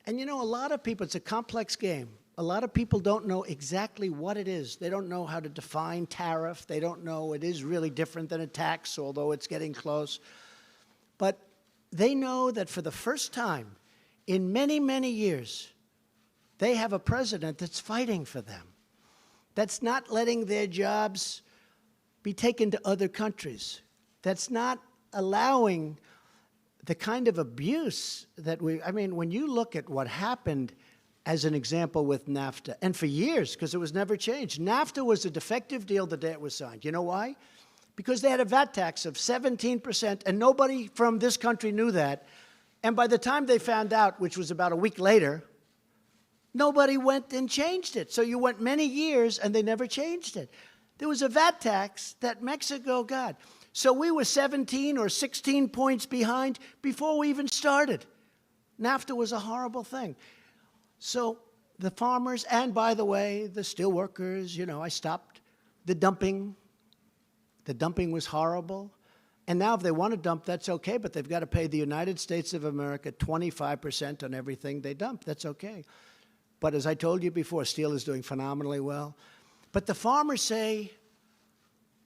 And you know, a lot of people, it's a complex game. A lot of people don't know exactly what it is. They don't know how to define tariff. They don't know it is really different than a tax, although it's getting close. But they know that for the first time in many, many years, they have a president that's fighting for them, that's not letting their jobs be taken to other countries, that's not allowing the kind of abuse that I mean, when you look at what happened as an example with NAFTA, and for years, because it was never changed, NAFTA was a defective deal the day it was signed. You know why? Because they had a VAT tax of 17%, and nobody from this country knew that. And by the time they found out, which was about a week later, nobody went and changed it. So you went many years, and they never changed it. There was a VAT tax that Mexico got. So we were 17 or 16 points behind before we even started. NAFTA was a horrible thing. So the farmers, and by the way, the steelworkers, you know, I stopped the dumping. The dumping was horrible. And now if they want to dump, that's okay, but they've got to pay the United States of America 25% on everything they dump. That's okay. But as I told you before, steel is doing phenomenally well. But the farmers say,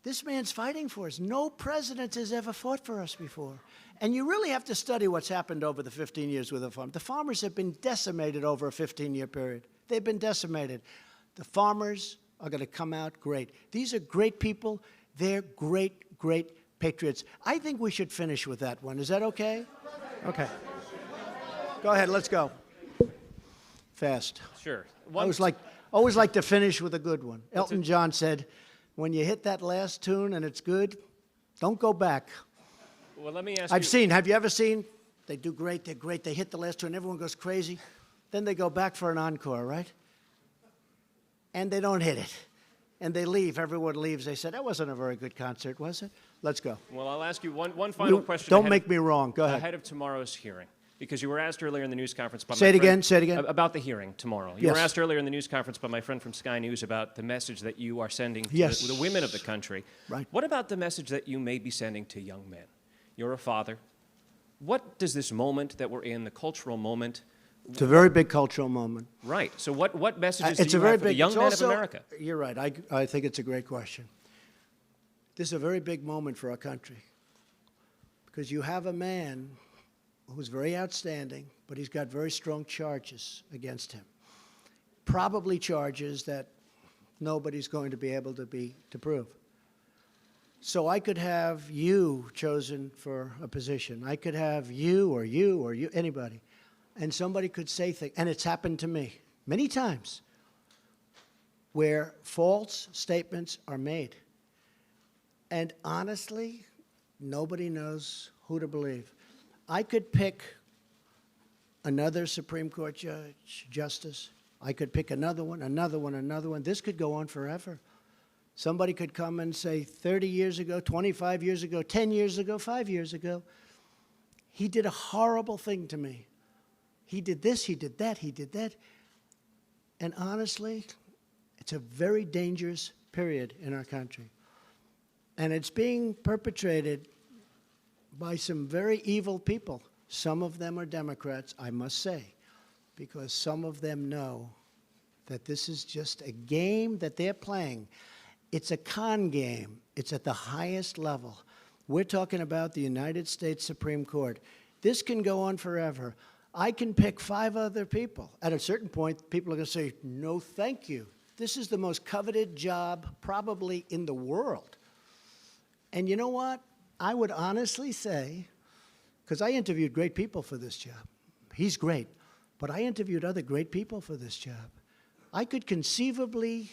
this man's fighting for us. No president has ever fought for us before. And you really have to study what's happened over the 15 years with the farm. The farmers have been decimated over a 15-year period. They've been decimated. The farmers are going to come out great. These are great people. They're great, great patriots. I think we should finish with that one. Is that okay? Okay. Go ahead. Let's go. Fast. Sure. I always like to finish with a good one. Elton John said, when you hit that last tune and it's good, don't go back. Well, let me ask Have you ever seen They do great, they're great. They hit the last two and everyone goes crazy. Then they go back for an encore, right? And they don't hit it. And they leave. Everyone leaves. They said, that wasn't a very good concert, was it? Let's go. Well, I'll ask you one final question. Don't make me wrong. Go ahead. Ahead of tomorrow's hearing, because you were asked earlier in the news conference by Say it again. About the hearing tomorrow. You Yes. were asked earlier in the news conference by my friend from Sky News about the message that you are sending to Yes. the women of the country. Right. What about the message that you may be sending to young men? You're a father. What does this moment that we're in, the cultural moment, It's a very big cultural moment. right? So what messages It's do a you very have for the big. young it's men also, of America? You're right. I think it's a great question. This is a very big moment for our country because you have a man who's very outstanding, but he's got very strong charges against him. Probably charges that nobody's going to be able to prove. So I could have you chosen for a position. I could have you, anybody. And somebody could say things, and it's happened to me many times, where false statements are made. And honestly, nobody knows who to believe. I could pick another Supreme Court justice. I could pick another one, another one, another one. This could go on forever. Somebody could come and say 30 years ago, 25 years ago, 10 years ago, 5 years ago, he did a horrible thing to me. He did this, he did that, he did that. And honestly, it's a very dangerous period in our country. And it's being perpetrated by some very evil people. Some of them are Democrats, I must say, because some of them know that this is just a game that they're playing. It's a con game. It's at the highest level. We're talking about the United States Supreme Court. This can go on forever. I can pick 5 other people. At a certain point, people are going to say, no, thank you. This is the most coveted job probably in the world. And you know what? I would honestly say, because I interviewed great people for this job. He's great. But I interviewed other great people for this job. I could conceivably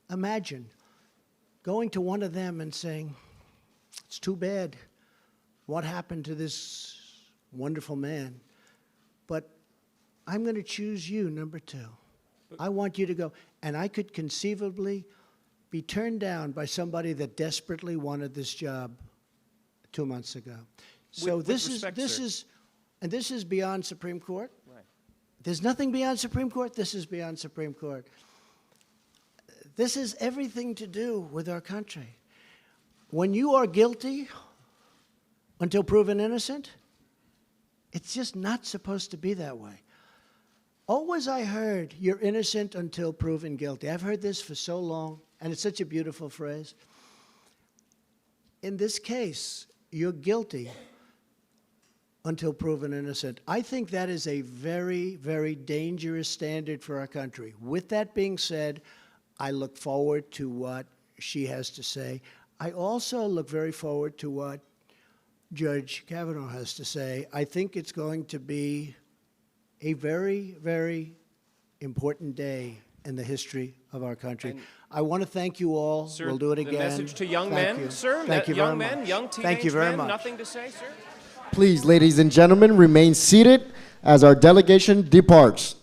imagine going to one of them and saying, it's too bad what happened to this wonderful man, but I'm going to choose you, number 2. I want you to go. And I could conceivably be turned down by somebody that desperately wanted this job 2 months ago. So With this respect, is, sir. and this is beyond Supreme Court. Right. There's nothing beyond Supreme Court. This is beyond Supreme Court. This has everything to do with our country. When you are guilty until proven innocent, it's just not supposed to be that way. Always I heard, you're innocent until proven guilty. I've heard this for so long, and it's such a beautiful phrase. In this case, you're guilty until proven innocent. I think that is a very, very dangerous standard for our country. With that being said, I look forward to what she has to say. I also look very forward to what Judge Kavanaugh has to say. I think it's going to be a very, very important day in the history of our country. And I want to thank you all. Sir, We'll do it the again. message to young Thank men, you. sir. Thank you young very men, much. young teenage Thank you very men. much. Nothing to say, sir. Please, ladies and gentlemen, remain seated as our delegation departs.